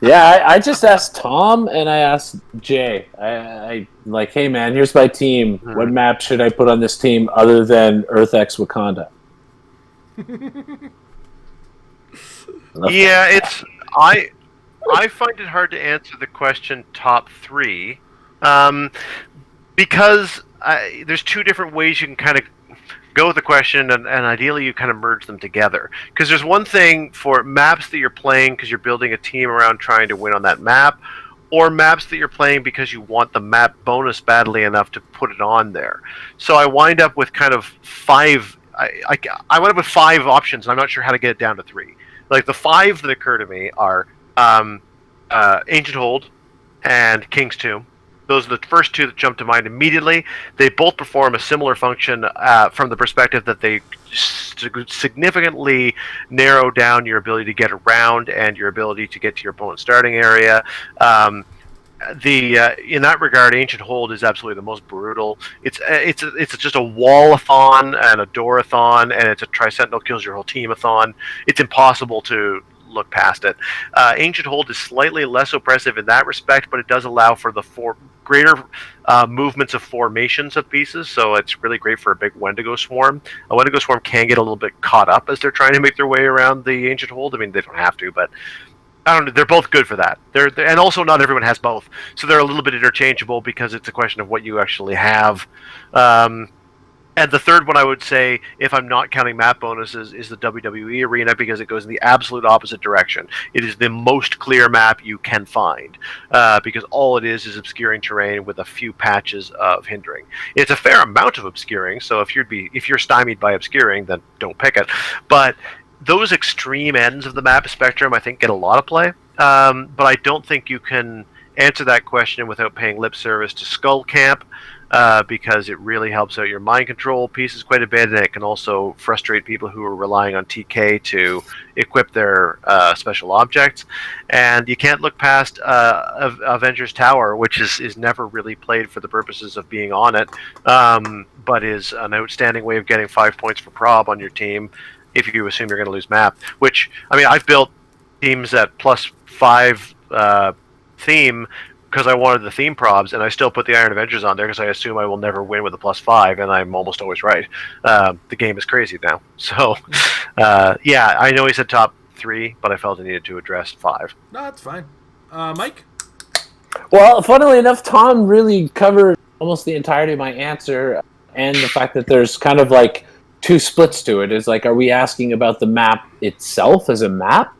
Yeah, I just asked Tom and I asked Jay. I like, hey man, here's my team. What map should I put on this team other than Earth X Wakanda? Yeah, it's I find it hard to answer the question top 3, because there's 2 different ways you can kind of go with the question, and ideally you kind of merge them together. Because there's one thing for maps that you're playing because you're building a team around trying to win on that map, or maps that you're playing because you want the map bonus badly enough to put it on there. So I wind up with kind of 5. I wind up with 5 options, and I'm not sure how to get it down to 3. Like the 5 that occur to me are Ancient Hold and King's Tomb. Those are the first 2 that jump to mind immediately. They both perform a similar function from the perspective that they significantly narrow down your ability to get around and your ability to get to your opponent's starting area. In that regard, Ancient Hold is absolutely the most brutal. It's just a wall-a-thon and a door-a-thon, and it's a Tri-Sentinel kills your whole team-a-thon. It's impossible to look past it. Ancient Hold is slightly less oppressive in that respect, but it does allow for the greater movements of formations of pieces, so it's really great for a big Wendigo swarm. A Wendigo swarm can get a little bit caught up as they're trying to make their way around the Ancient Hold. I mean, they don't have to, but I don't know. They're both good for that. And also not everyone has both, so they're a little bit interchangeable because it's a question of what you actually have. And the third one I would say, if I'm not counting map bonuses, is the WWE arena, because it goes in the absolute opposite direction. It is the most clear map you can find, because all it is obscuring terrain with a few patches of hindering. It's a fair amount of obscuring, so if you're stymied by obscuring, then don't pick it. But those extreme ends of the map spectrum, I think, get a lot of play. But I don't think you can answer that question without paying lip service to Skull Camp. Because it really helps out your mind control pieces quite a bit, and it can also frustrate people who are relying on TK to equip their special objects. And you can't look past Avengers Tower, which is never really played for the purposes of being on it, but is an outstanding way of getting 5 points for prob on your team if you assume you're going to lose map. Which, I mean, I've built teams at +5 theme because I wanted the theme probs, and I still put the Iron Avengers on there because I assume I will never win with a +5, and I'm almost always right. The game is crazy now. So, yeah, I know he said top 3, but I felt I needed to address 5. No, that's fine. Mike? Well, funnily enough, Tom really covered almost the entirety of my answer, and the fact that there's kind of like 2 splits to it. Is like, are we asking about the map itself as a map,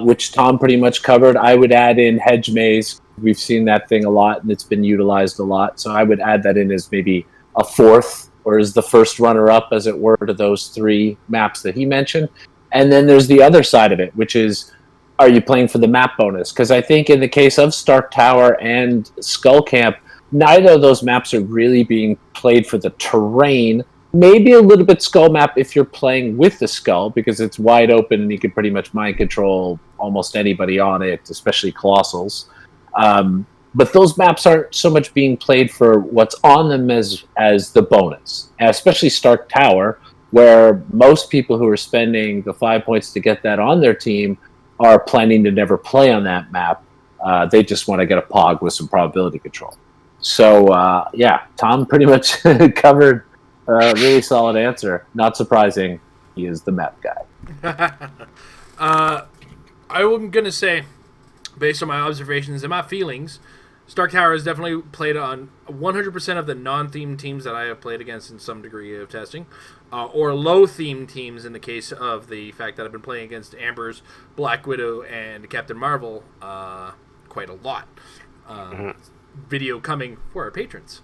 which Tom pretty much covered. I would add in Hedge Maze. We've seen that thing a lot, and it's been utilized a lot. So I would add that in as maybe a 4th, or as the first runner-up, as it were, to those 3 maps that he mentioned. And then there's the other side of it, which is, are you playing for the map bonus? Because I think in the case of Stark Tower and Skull Camp, neither of those maps are really being played for the terrain. Maybe a little bit Skull Map if you're playing with the Skull, because it's wide open and you can pretty much mind control almost anybody on it, especially Colossals. But those maps aren't so much being played for what's on them as the bonus, and especially Stark Tower, where most people who are spending the 5 points to get that on their team are planning to never play on that map. They just want to get a POG with some probability control. So, yeah, Tom pretty much covered Really solid answer. Not surprising. He is the map guy. I'm going to say, based on my observations and my feelings, Stark Tower has definitely played on 100% of the non-themed teams that I have played against in some degree of testing, or low-themed teams in the case of the fact that I've been playing against Amber's, Black Widow, and Captain Marvel quite a lot. Video coming for our patrons.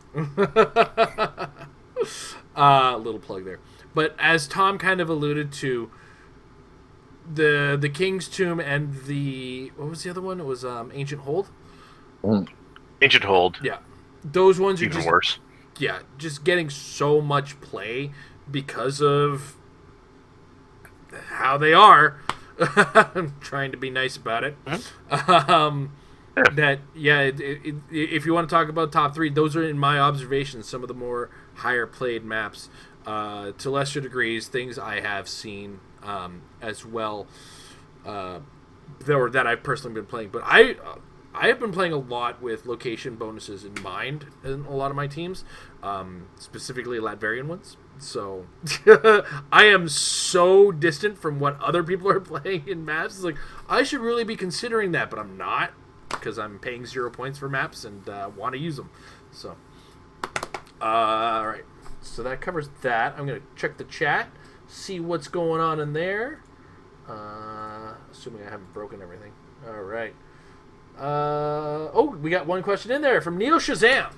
Little plug there. But as Tom kind of alluded to, the King's Tomb and the... What was the other one? It was Ancient Hold? Ancient Hold. Yeah. Those ones are Even just... worse. Yeah, just getting so much play because of how they are. I'm trying to be nice about it. That, yeah, if you want to talk about top three, those are, in my observations, some of the more higher played maps. To lesser degrees, things I have seen as well that I've personally been playing. But I have been playing a lot with location bonuses in mind in a lot of my teams, specifically Latvian ones. So I am so distant from what other people are playing in maps. It's like, I should really be considering that, but I'm not, because I'm paying 0 points for maps and want to use them. So, all right. So that covers that. I'm going to check the chat, see what's going on in there. Assuming I haven't broken everything. All right. We got one question in there from Neil Shazam.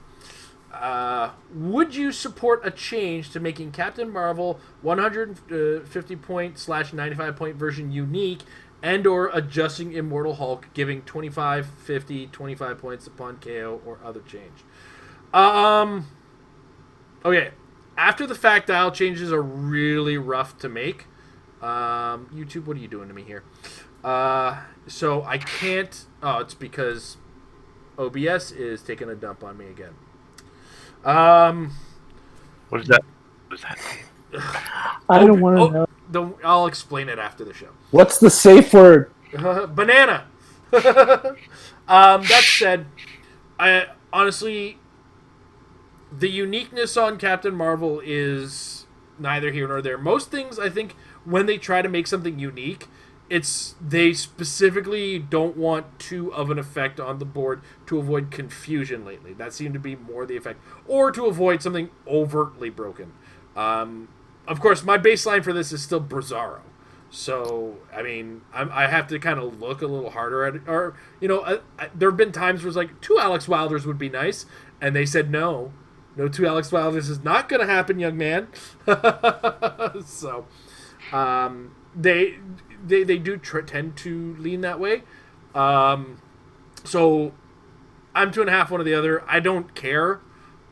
Would you support a change to making Captain Marvel 150 point / 95 point version unique, and or adjusting Immortal Hulk, giving 25, 50, 25 points upon KO or other change? Okay. After the fact, dial changes are really rough to make. YouTube, what are you doing to me here? So I can't... Oh, it's because OBS is taking a dump on me again. What is that? What does that mean? I don't want to know. I'll explain it after the show. What's the safe word? Banana. That said, I honestly... The uniqueness on Captain Marvel is neither here nor there. Most things, I think, when they try to make something unique, they specifically don't want too of an effect on the board to avoid confusion lately. That seemed to be more the effect. Or to avoid something overtly broken. Of course, my baseline for this is still Brazzaro. So, I mean, I have to kind of look a little harder at it. Or, there have been times where it's like, 2 Alex Wilders would be nice, and they said no. No 2 Alex Wilders is not going to happen, young man. So, they do tend to lean that way. So, I'm 2.5, one or the other. I don't care.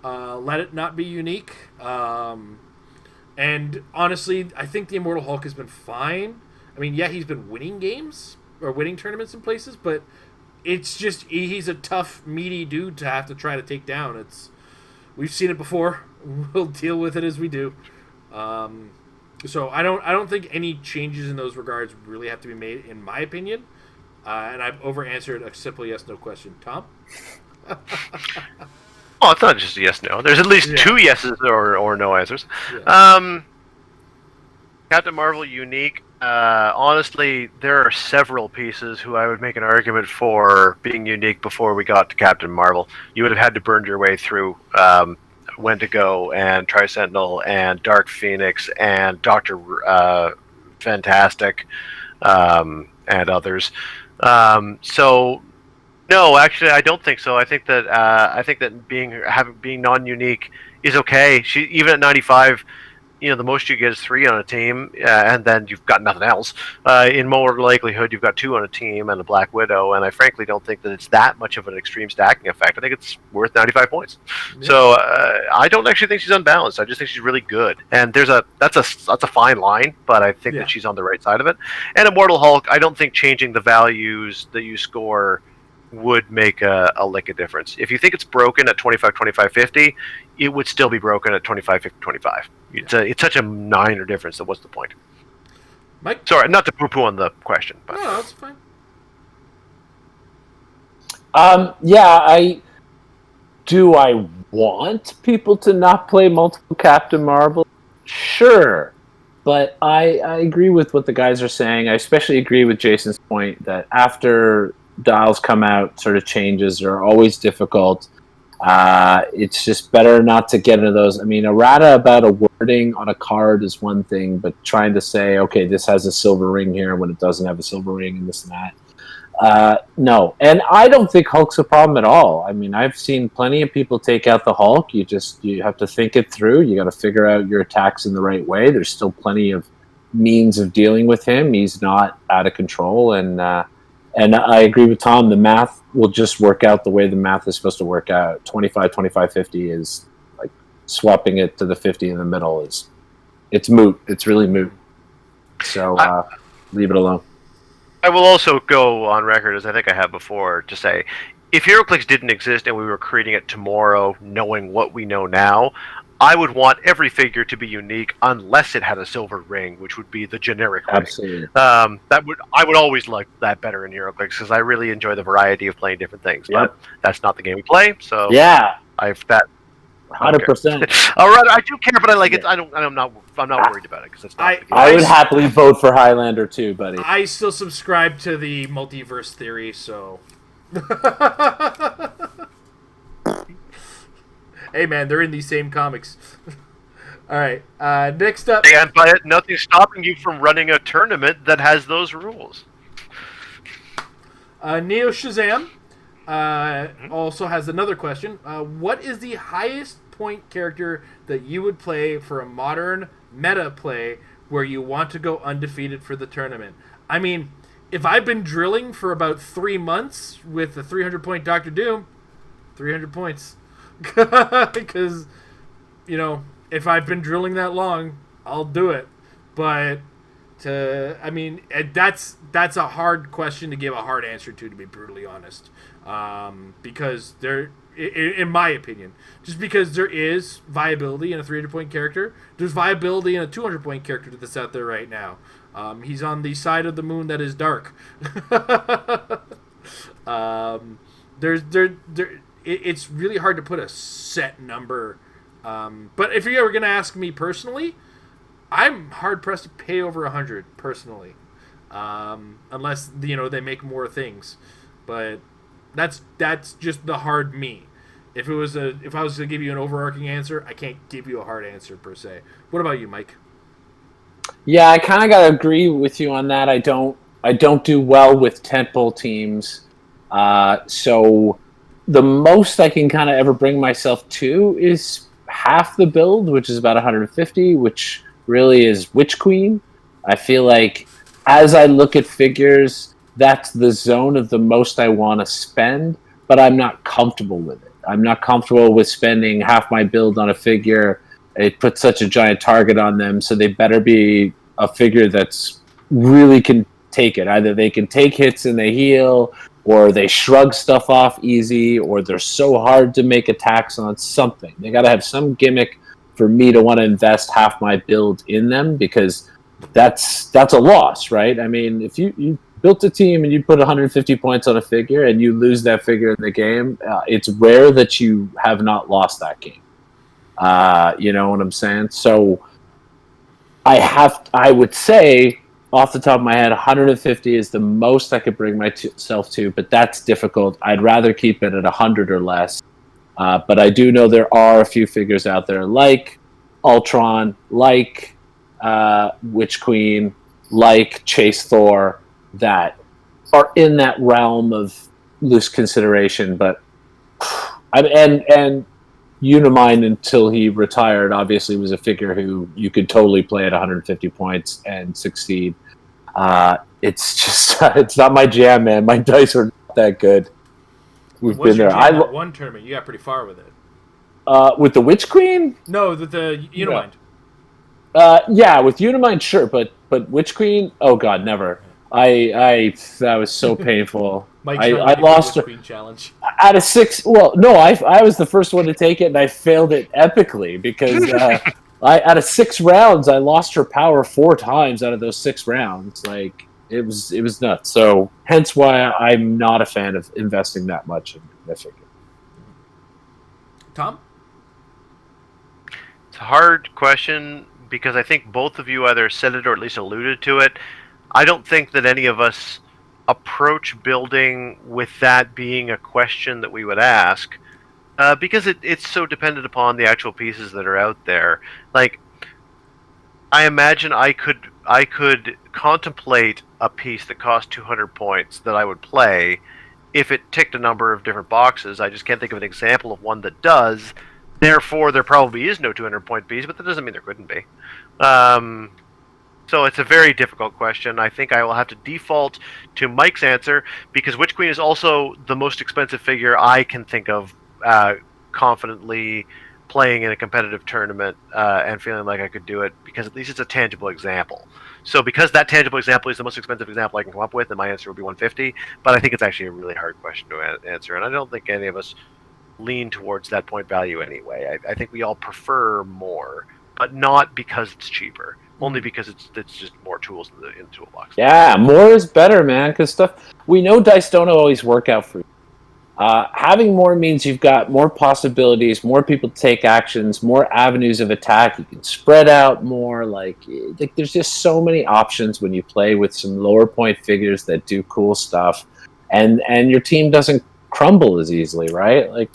Let it not be unique. And honestly, I think the Immortal Hulk has been fine. I mean, yeah, he's been winning games or winning tournaments in places, but it's just he's a tough, meaty dude to have to try to take down. We've seen it before. We'll deal with it as we do. So I don't think any changes in those regards really have to be made, in my opinion. And I've over-answered a simple yes/no question. Tom? Oh, it's not just a yes/no. There's at least 2 yeses or no answers. Yeah. Captain Marvel unique. Honestly, there are several pieces who I would make an argument for being unique before we got to Captain Marvel. You would have had to burn your way through Wendigo and Tri-Sentinel and Dark Phoenix and Doctor Fantastic and others. So no, actually, I don't think so. I think that being non-unique is okay. Even at 95. The most you get is 3 on a team, and then you've got nothing else. In more likelihood, you've got 2 on a team and a Black Widow, and I frankly don't think that it's that much of an extreme stacking effect. I think it's worth 95 points. Yeah. So I don't actually think she's unbalanced. I just think she's really good, and that's a fine line, but I think that she's on the right side of it. And Immortal Hulk, I don't think changing the values that you score would make a lick of difference. If you think it's broken at 25, 25, 50, it would still be broken at 25, 50, 25. It's such a minor difference that what's the point? Mike? Sorry, not to poo-poo on the question. But. No, that's fine. Do I want people to not play multiple Captain Marvel? Sure. But I agree with what the guys are saying. I especially agree with Jason's point that after dials come out, sort of changes are always difficult. It's just better not to get into those. I mean, errata about a wording on a card is one thing, but trying to say, okay, this has a silver ring here when it doesn't have a silver ring and this and that. No. And I don't think Hulk's a problem at all. I mean, I've seen plenty of people take out the Hulk. You have to think it through. You got to figure out your attacks in the right way. There's still plenty of means of dealing with him. He's not out of control. And I agree with Tom. The math will just work out the way the math is supposed to work out. 25, 25, 50 is like swapping it to the 50 in the middle it's moot. It's really moot. So leave it alone. I will also go on record, as I think I have before, to say, if Heroclix didn't exist and we were creating it tomorrow, knowing what we know now, I would want every figure to be unique unless it had a silver ring, which would be the generic ring. Absolutely. I would always like that better in Heroclix because I really enjoy the variety of playing different things. Yep. But that's not the game we play, so yeah, I've that. 100%. All right, I do care, but I like it. I'm not worried about it because it's not. I would happily vote for Highlander too, buddy. I still subscribe to the multiverse theory, so. Hey man, they're in these same comics. All right, next up. And by it, nothing's stopping you from running a tournament that has those rules. Neo Shazam also has another question. What is the highest point character that you would play for a modern meta play where you want to go undefeated for the tournament? I mean, if I've been drilling for about 3 months with the 300-point Doctor Doom, 300 points. Because, if I've been drilling that long, I'll do it. But that's a hard question to give a hard answer to be brutally honest. Because in my opinion, just because there is viability in a 300-point character, there's viability in a 200-point character that's out there right now. He's on the side of the moon that is dark. It's really hard to put a set number. But if you're ever going to ask me personally, I'm hard-pressed to pay over 100 personally. Unless, they make more things. But that's just the hard me. If I was to give you an overarching answer, I can't give you a hard answer per se. What about you, Mike? Yeah, I kind of got to agree with you on that. I don't do well with tentpole teams. So the most I can kind of ever bring myself to is half the build, which is about 150, which really is Witch Queen. I feel like as I look at figures, that's the zone of the most I want to spend, but I'm not comfortable with it. I'm not comfortable with spending half my build on a figure. It puts such a giant target on them, so they better be a figure that's really can take it. Either they can take hits and they heal, or they shrug stuff off easy, or they're so hard to make attacks on something. They got to have some gimmick for me to want to invest half my build in them, because that's a loss, right? I mean, if you built a team and you put 150 points on a figure and you lose that figure in the game, it's rare that you have not lost that game. You know what I'm saying? So I would say, off the top of my head, 150 is the most I could bring myself to, but that's difficult. I'd rather keep it at 100 or less. But I do know there are a few figures out there like Ultron, like Witch Queen, like Chase Thor, that are in that realm of loose consideration. But and Unimind, until he retired, obviously was a figure who you could totally play at 150 points and succeed. It's just it's not my jam, man. My dice are not that good. We've been there. One tournament, you got pretty far with it. With the Witch Queen? No, the Unimind. Yeah, with Unimind, sure, but Witch Queen? Oh God, never. That was so painful. I lost her. Queen challenge. Out of 6, well, no, I was the first one to take it, and I failed it epically because out of 6 rounds, I lost her power 4 times out of those 6 rounds. Like it was nuts. So hence why I'm not a fan of investing that much in that figure. Tom? It's a hard question, because I think both of you either said it or at least alluded to it. I don't think that any of us approach building with that being a question that we would ask, because it's so dependent upon the actual pieces that are out there. Like, I imagine I could contemplate a piece that cost 200 points that I would play if it ticked a number of different boxes. I just can't think of an example of one that does. Therefore, there probably is no 200-point piece, but that doesn't mean there couldn't be. So it's a very difficult question. I think I will have to default to Mike's answer, because Witch Queen is also the most expensive figure I can think of confidently playing in a competitive tournament and feeling like I could do it, because at least it's a tangible example. So because that tangible example is the most expensive example I can come up with, then my answer would be 150. But I think it's actually a really hard question to answer, and I don't think any of us lean towards that point value anyway. I think we all prefer more, but not because it's cheaper. Only because it's just more tools in the toolbox. Yeah, more is better, man. Because stuff we know dice don't always work out for you. Having more means you've got more possibilities, more people to take actions, more avenues of attack. You can spread out more. Like there's just so many options when you play with some lower point figures that do cool stuff, and your team doesn't crumble as easily, right? Like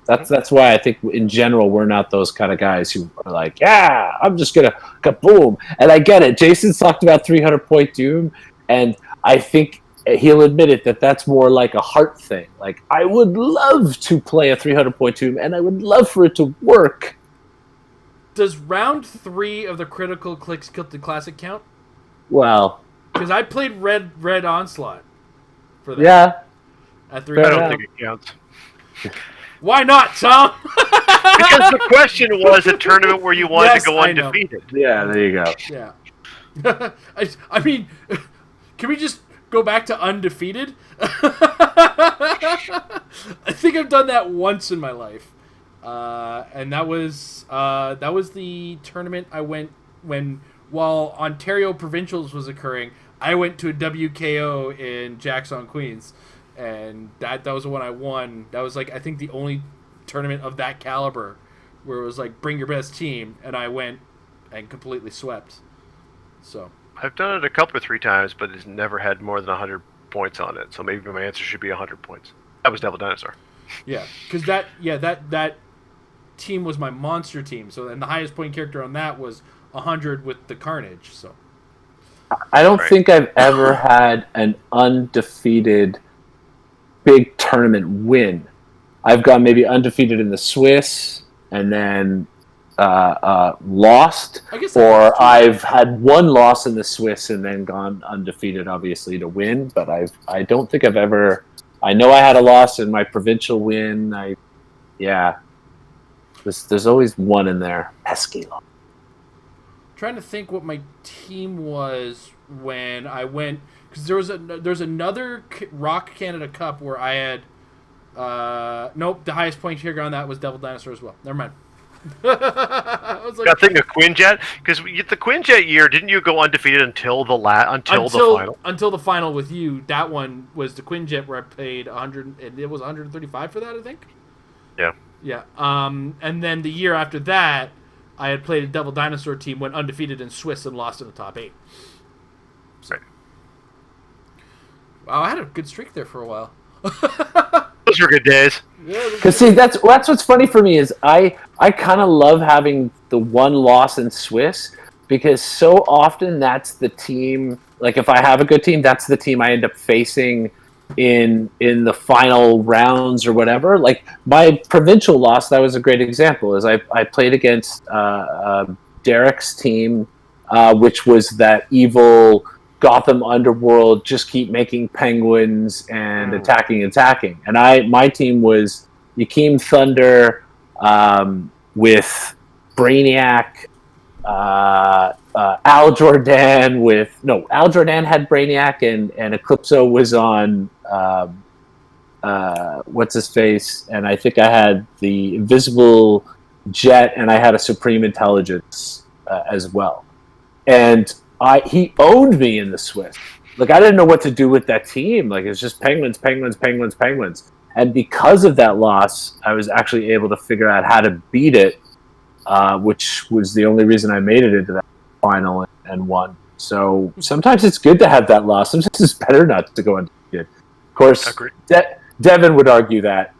that's why I think in general we're not those kind of guys who are like, yeah, I'm just gonna kaboom. And I get it. Jason's talked about 300-point Doom, and I think he'll admit it that that's more like a heart thing. Like, I would love to play a 300-point Doom, and I would love for it to work. Does round 3 of the Critical Clix Classic count? Well, because I played Red Onslaught for that. Yeah. At 3. I don't think it counts. Why not, Tom? Because the question was a tournament where you wanted to go undefeated. Yeah, there you go. Yeah. I mean, can we just go back to undefeated? I think I've done that once in my life, and that was the tournament I went while Ontario Provincials was occurring. I went to a WKO in Jacks on Queens, and that was the one I won. That was like, I think, the only tournament of that caliber where it was like, bring your best team, and I went and completely swept. So I've done it a couple or 3 times, but it's never had more than 100 points on it. So maybe my answer should be 100 points. That was Devil Dinosaur. Yeah, because that team was my monster team. So then the highest point character on that was 100 with the Carnage. So I don't think I've ever had an undefeated big tournament win. I've gone maybe undefeated in the Swiss and then lost, or I've had one loss in the Swiss and then gone undefeated, obviously, to win. But I don't think I've ever. I know I had a loss in my provincial win. There's always one in there. Pesky loss. Trying to think what my team was when I went, because there's another Rock Canada Cup where I had nope, the highest point figure on that was Devil Dinosaur as well. Never mind. I was like, got thinking of Quinjet, because the Quinjet year, didn't you go undefeated until the final? Until the final with you. That one was the Quinjet where I paid 100, and it was 135 for that, I think. Yeah. Yeah. And then the year after that, I had played a Devil Dinosaur team, went undefeated in Swiss, and lost in the top 8. Right. Wow, I had a good streak there for a while. Those were good days. Because see, that's what's funny for me is I kind of love having the one loss in Swiss, because so often that's the team. Like, if I have a good team, that's the team I end up facing in the final rounds or whatever. Like, my provincial loss, that was a great example. Is I played against Derek's team, which was that evil Gotham Underworld, just keep making penguins and attacking. And my team was Yakeem Thunder with Brainiac, Al Jordan Al Jordan had Brainiac, and Eclipso was on what's his face, and I think I had the Invisible Jet, and I had a Supreme Intelligence as well. And he owned me in the Swiss. Like, I didn't know what to do with that team. Like, it's just penguins. And because of that loss, I was actually able to figure out how to beat it which was the only reason I made it into that final and won. So sometimes it's good to have that loss. Sometimes it's better not to go undefeated. Of course, Devin would argue that.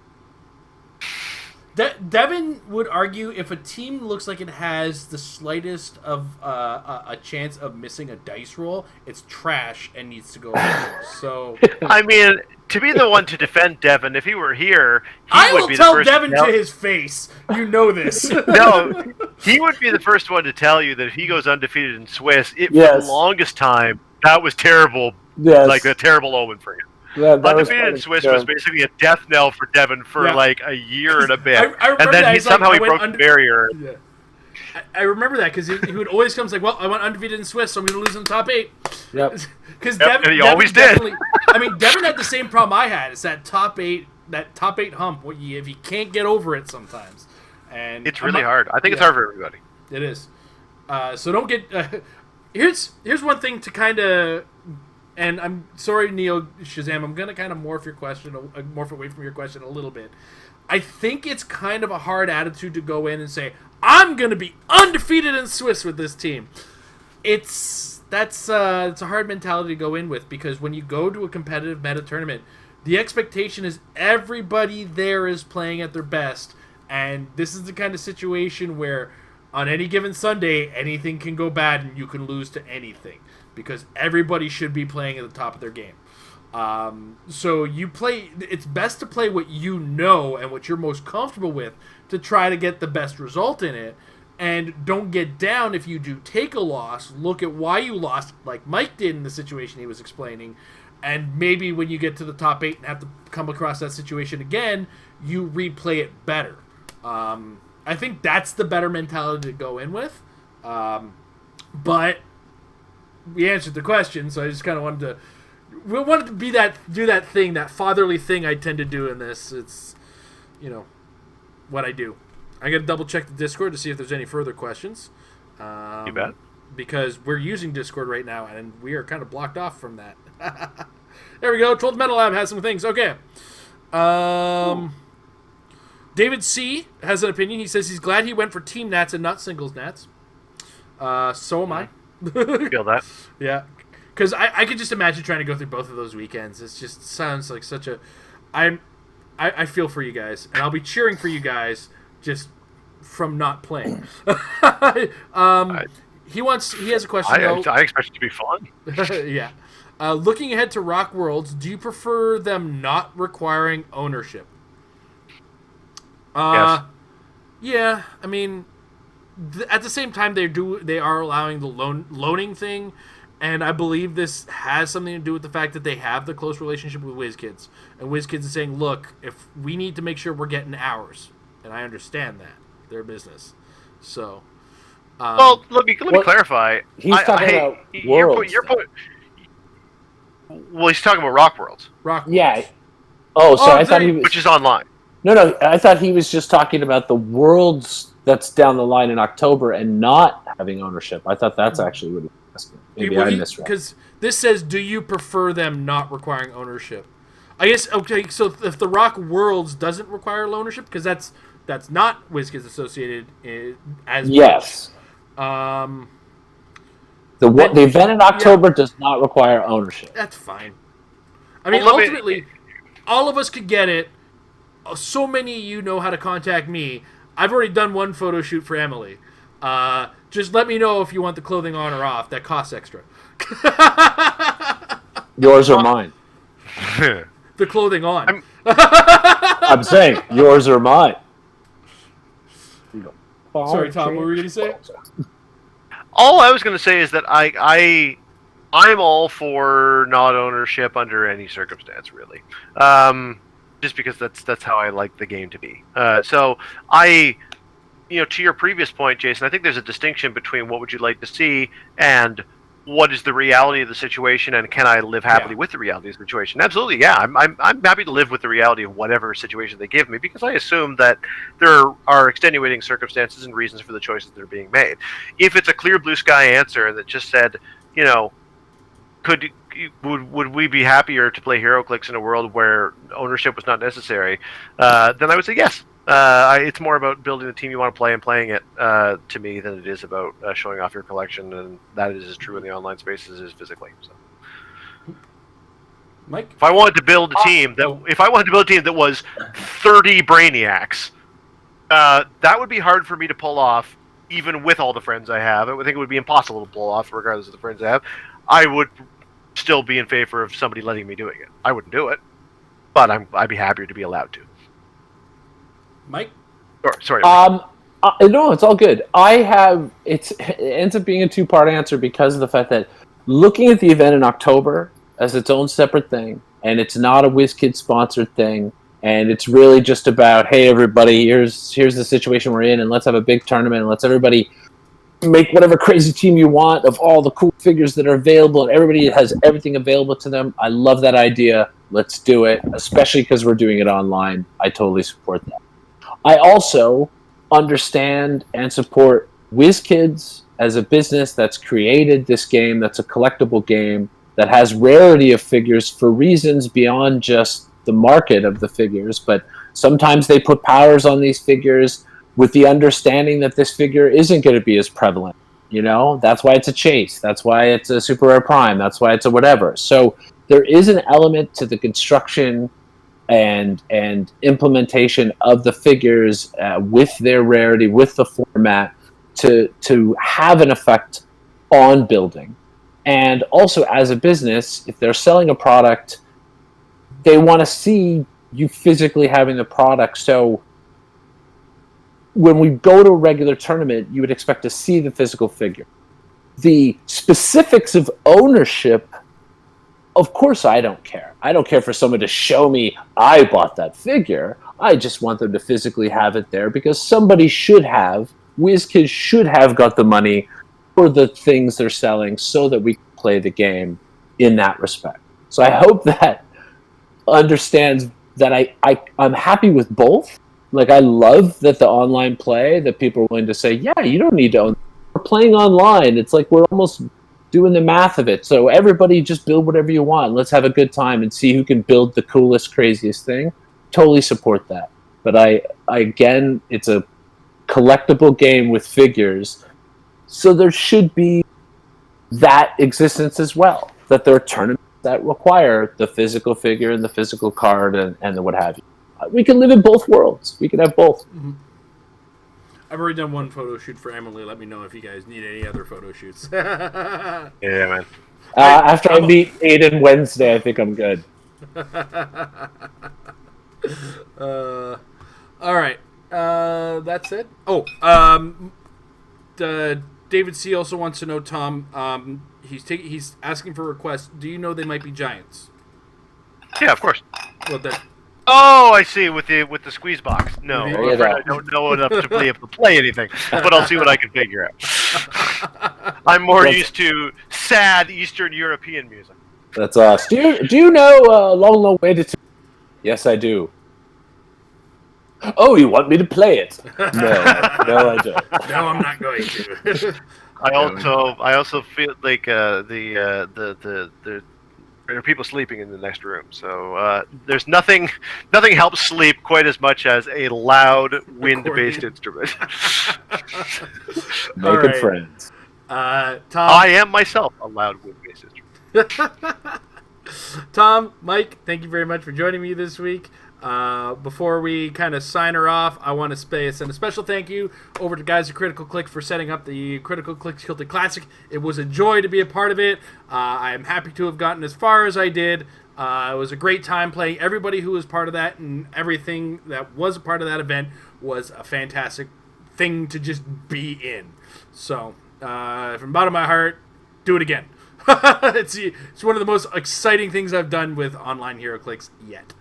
Devin would argue if a team looks like it has the slightest of a chance of missing a dice roll, it's trash and needs to go away. So, I mean, to be the one to defend Devin, if he were here, I will tell Devin to his face. You know this. No, he would be the first one to tell you that if he goes undefeated in Swiss, for the longest time, that was terrible. Yes. Like a terrible omen for him. Yeah, Undefeated in Swiss was basically a death knell for Devin for like a year and a bit. And then he broke the barrier. Yeah. I remember that because he would always come like, well, I went undefeated in Swiss, so I'm going to lose in the top 8. Yep. Because and he always did. I mean, Devin had the same problem I had. It's that top 8 hump. If you can't get over it sometimes. And it's really hard. I think it's hard for everybody. It is. So don't get... here's one thing to kind of... And I'm sorry, Neo Shazam, I'm going to kind of morph away from your question a little bit. I think it's kind of a hard attitude to go in and say, I'm going to be undefeated in Swiss with this team. It's a hard mentality to go in with, because when you go to a competitive meta tournament, the expectation is everybody there is playing at their best, and this is the kind of situation where on any given Sunday, anything can go bad and you can lose to anything, because everybody should be playing at the top of their game. So it's best to play what you know and what you're most comfortable with to try to get the best result in it. And don't get down if you do take a loss. Look at why you lost, like Mike did in the situation he was explaining. And maybe when you get to the top 8 and have to come across that situation again, you replay it better. I think that's the better mentality to go in with. But we answered the question, so I just kind of wanted to... We wanted to do that thing, that fatherly thing I tend to do in this. It's, what I do. I got to double check the Discord to see if there's any further questions. You bet. Because we're using Discord right now, and we are kind of blocked off from that. There we go. Troll the Metal Lab has some things. Okay. David C. has an opinion. He says he's glad he went for team Nats and not singles Nats. So am I. Feel that. Yeah. Because I could just imagine trying to go through both of those weekends. It just sounds like such a... I feel for you guys, and I'll be cheering for you guys just from not playing. He has a question, though. I expect it to be fun. Yeah. Looking ahead to Rock Worlds, do you prefer them not requiring ownership? Yes. Yeah, I mean, at the same time, they are allowing the loaning thing, and I believe this has something to do with the fact that they have the close relationship with WizKids. And WizKids is saying, look, if we need to make sure we're getting ours, and I understand that. They're business. So... well, let me clarify. He's talking about Worlds. Well, he's talking about Rock Worlds. Rock Worlds. Yeah. Oh, so I thought he was... Which is online. No, I thought he was just talking about the Worlds that's down the line in October and not having ownership. I thought that's actually what he was asking. Maybe I misread. Because this says, do you prefer them not requiring ownership? I guess, okay, so if the Rock Worlds doesn't require ownership, because that's not WizKids associated as yes. Much. The event in October does not require ownership. That's fine. I mean, ultimately, all of us could get it. So many of you know how to contact me. I've already done one photo shoot for Emily. Just let me know if you want the clothing on or off. That costs extra. Yours or mine? The clothing on. I'm saying yours or mine. Sorry, Tom, what were you going to say? All I was going to say is that I'm all for not ownership under any circumstance, really. Just because that's how I like the game to be. So to your previous point, Jason, I think there's a distinction between what would you like to see and what is the reality of the situation, and can I live happily with the reality of the situation? Absolutely, yeah. I'm happy to live with the reality of whatever situation they give me, because I assume that there are extenuating circumstances and reasons for the choices that are being made. If it's a clear blue sky answer that just said, would we be happier to play Heroclix in a world where ownership was not necessary, then I would say yes. It's more about building the team you want to play and playing it to me than it is about showing off your collection, and that is as true in the online space as it is physically. So. Mike, If I wanted to build a team that was 30 Brainiacs, that would be hard for me to pull off, even with all the friends I have. I would think it would be impossible to pull off, regardless of the friends I have. I would still be in favor of somebody letting me doing it. I wouldn't do it, but I'd be happier to be allowed to. Mike? Sorry. No, it's all good. It ends up being a two-part answer because of the fact that looking at the event in October as its own separate thing, and it's not a WizKids sponsored thing, and it's really just about, hey, everybody, here's the situation we're in, and let's have a big tournament, and let's everybody make whatever crazy team you want of all the cool figures that are available, and everybody has everything available to them. I love that idea. Let's do it, especially because we're doing it online. I totally support that. I also understand and support WizKids as a business that's created this game that's a collectible game that has rarity of figures for reasons beyond just the market of the figures, but sometimes they put powers on these figures with the understanding that this figure isn't going to be as prevalent. You know, that's why it's a chase. That's why it's a super rare prime. That's why it's a whatever. So there is an element to the construction and implementation of the figures with their rarity, with the format, to have an effect on building. And also, as a business, if they're selling a product, they want to see you physically having the product. So when we go to a regular tournament, you would expect to see the physical figure. The specifics of ownership, of course, I don't care. I don't care for someone to show me I bought that figure. I just want them to physically have it there because somebody should have, WizKids should have got the money for the things they're selling so that we can play the game in that respect. So I hope that understands that I'm happy with both. Like, I love that the online play, that people are willing to say, yeah, you don't need to own. We're playing online. It's like we're almost doing the math of it. So everybody just build whatever you want. Let's have a good time and see who can build the coolest, craziest thing. Totally support that. But I again, it's a collectible game with figures. So there should be that existence as well. That there are tournaments that require the physical figure and the physical card and the what have you. We can live in both worlds. We can have both. Mm-hmm. I've already done one photo shoot for Emily. Let me know if you guys need any other photo shoots. Yeah, man. After I meet Aiden Wednesday, I think I'm good. All right. That's it. David C. also wants to know, Tom, he's asking for requests. Do you know they might be giants? Yeah, of course. Well, that. Oh, I see. With the squeeze box. No, Yeah. I don't know enough to be able to play anything, but I'll see what I can figure out. I'm more used to sad Eastern European music. That's awesome. Do you know Long Long Way to? Yes, I do. Oh, you want me to play it? No, I don't. No, I'm not going to. I also feel like there are people sleeping in the next room, so there's nothing helps sleep quite as much as a loud wind-based instrument. Making friends. Tom, I am myself a loud wind-based instrument. Tom, Mike, thank you very much for joining me this week. Before we kind of sign her off, I want to send a special thank you over to guys at Critical Click for setting up the Critical Click Tilted Classic. It was a joy to be a part of it. I am happy to have gotten as far as I did. It was a great time playing. Everybody who was part of that and everything that was a part of that event was a fantastic thing to just be in. So, from the bottom of my heart, do it again. It's one of the most exciting things I've done with online Heroclix yet.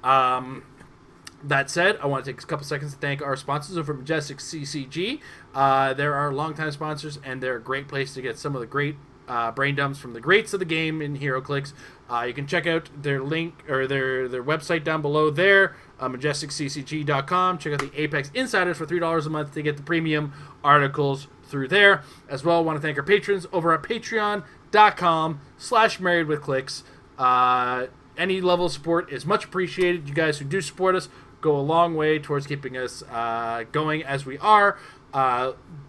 That said, I want to take a couple seconds to thank our sponsors over at Majestic CCG. They're our longtime sponsors, and they're a great place to get some of the great brain dumps from the greats of the game in Heroclix. You can check out their link or their website down below there, majesticccg.com. Check out the Apex Insiders for $3 a month to get the premium articles through there. As well, I want to thank our patrons over at patreon.com/marriedwithclicks. Any level of support is much appreciated. You guys who do support us, go a long way towards keeping us going as we are.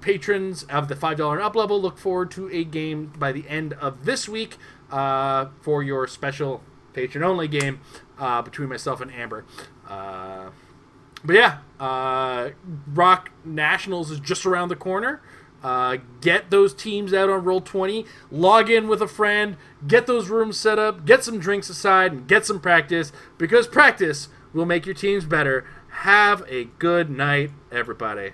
Patrons of the $5 and up level, look forward to a game by the end of this week for your special patron-only game between myself and Amber. But yeah, Rock Nationals is just around the corner. Get those teams out on Roll20. Log in with a friend. Get those rooms set up. Get some drinks aside and get some practice, because practice will make your teams better. Have a good night, everybody.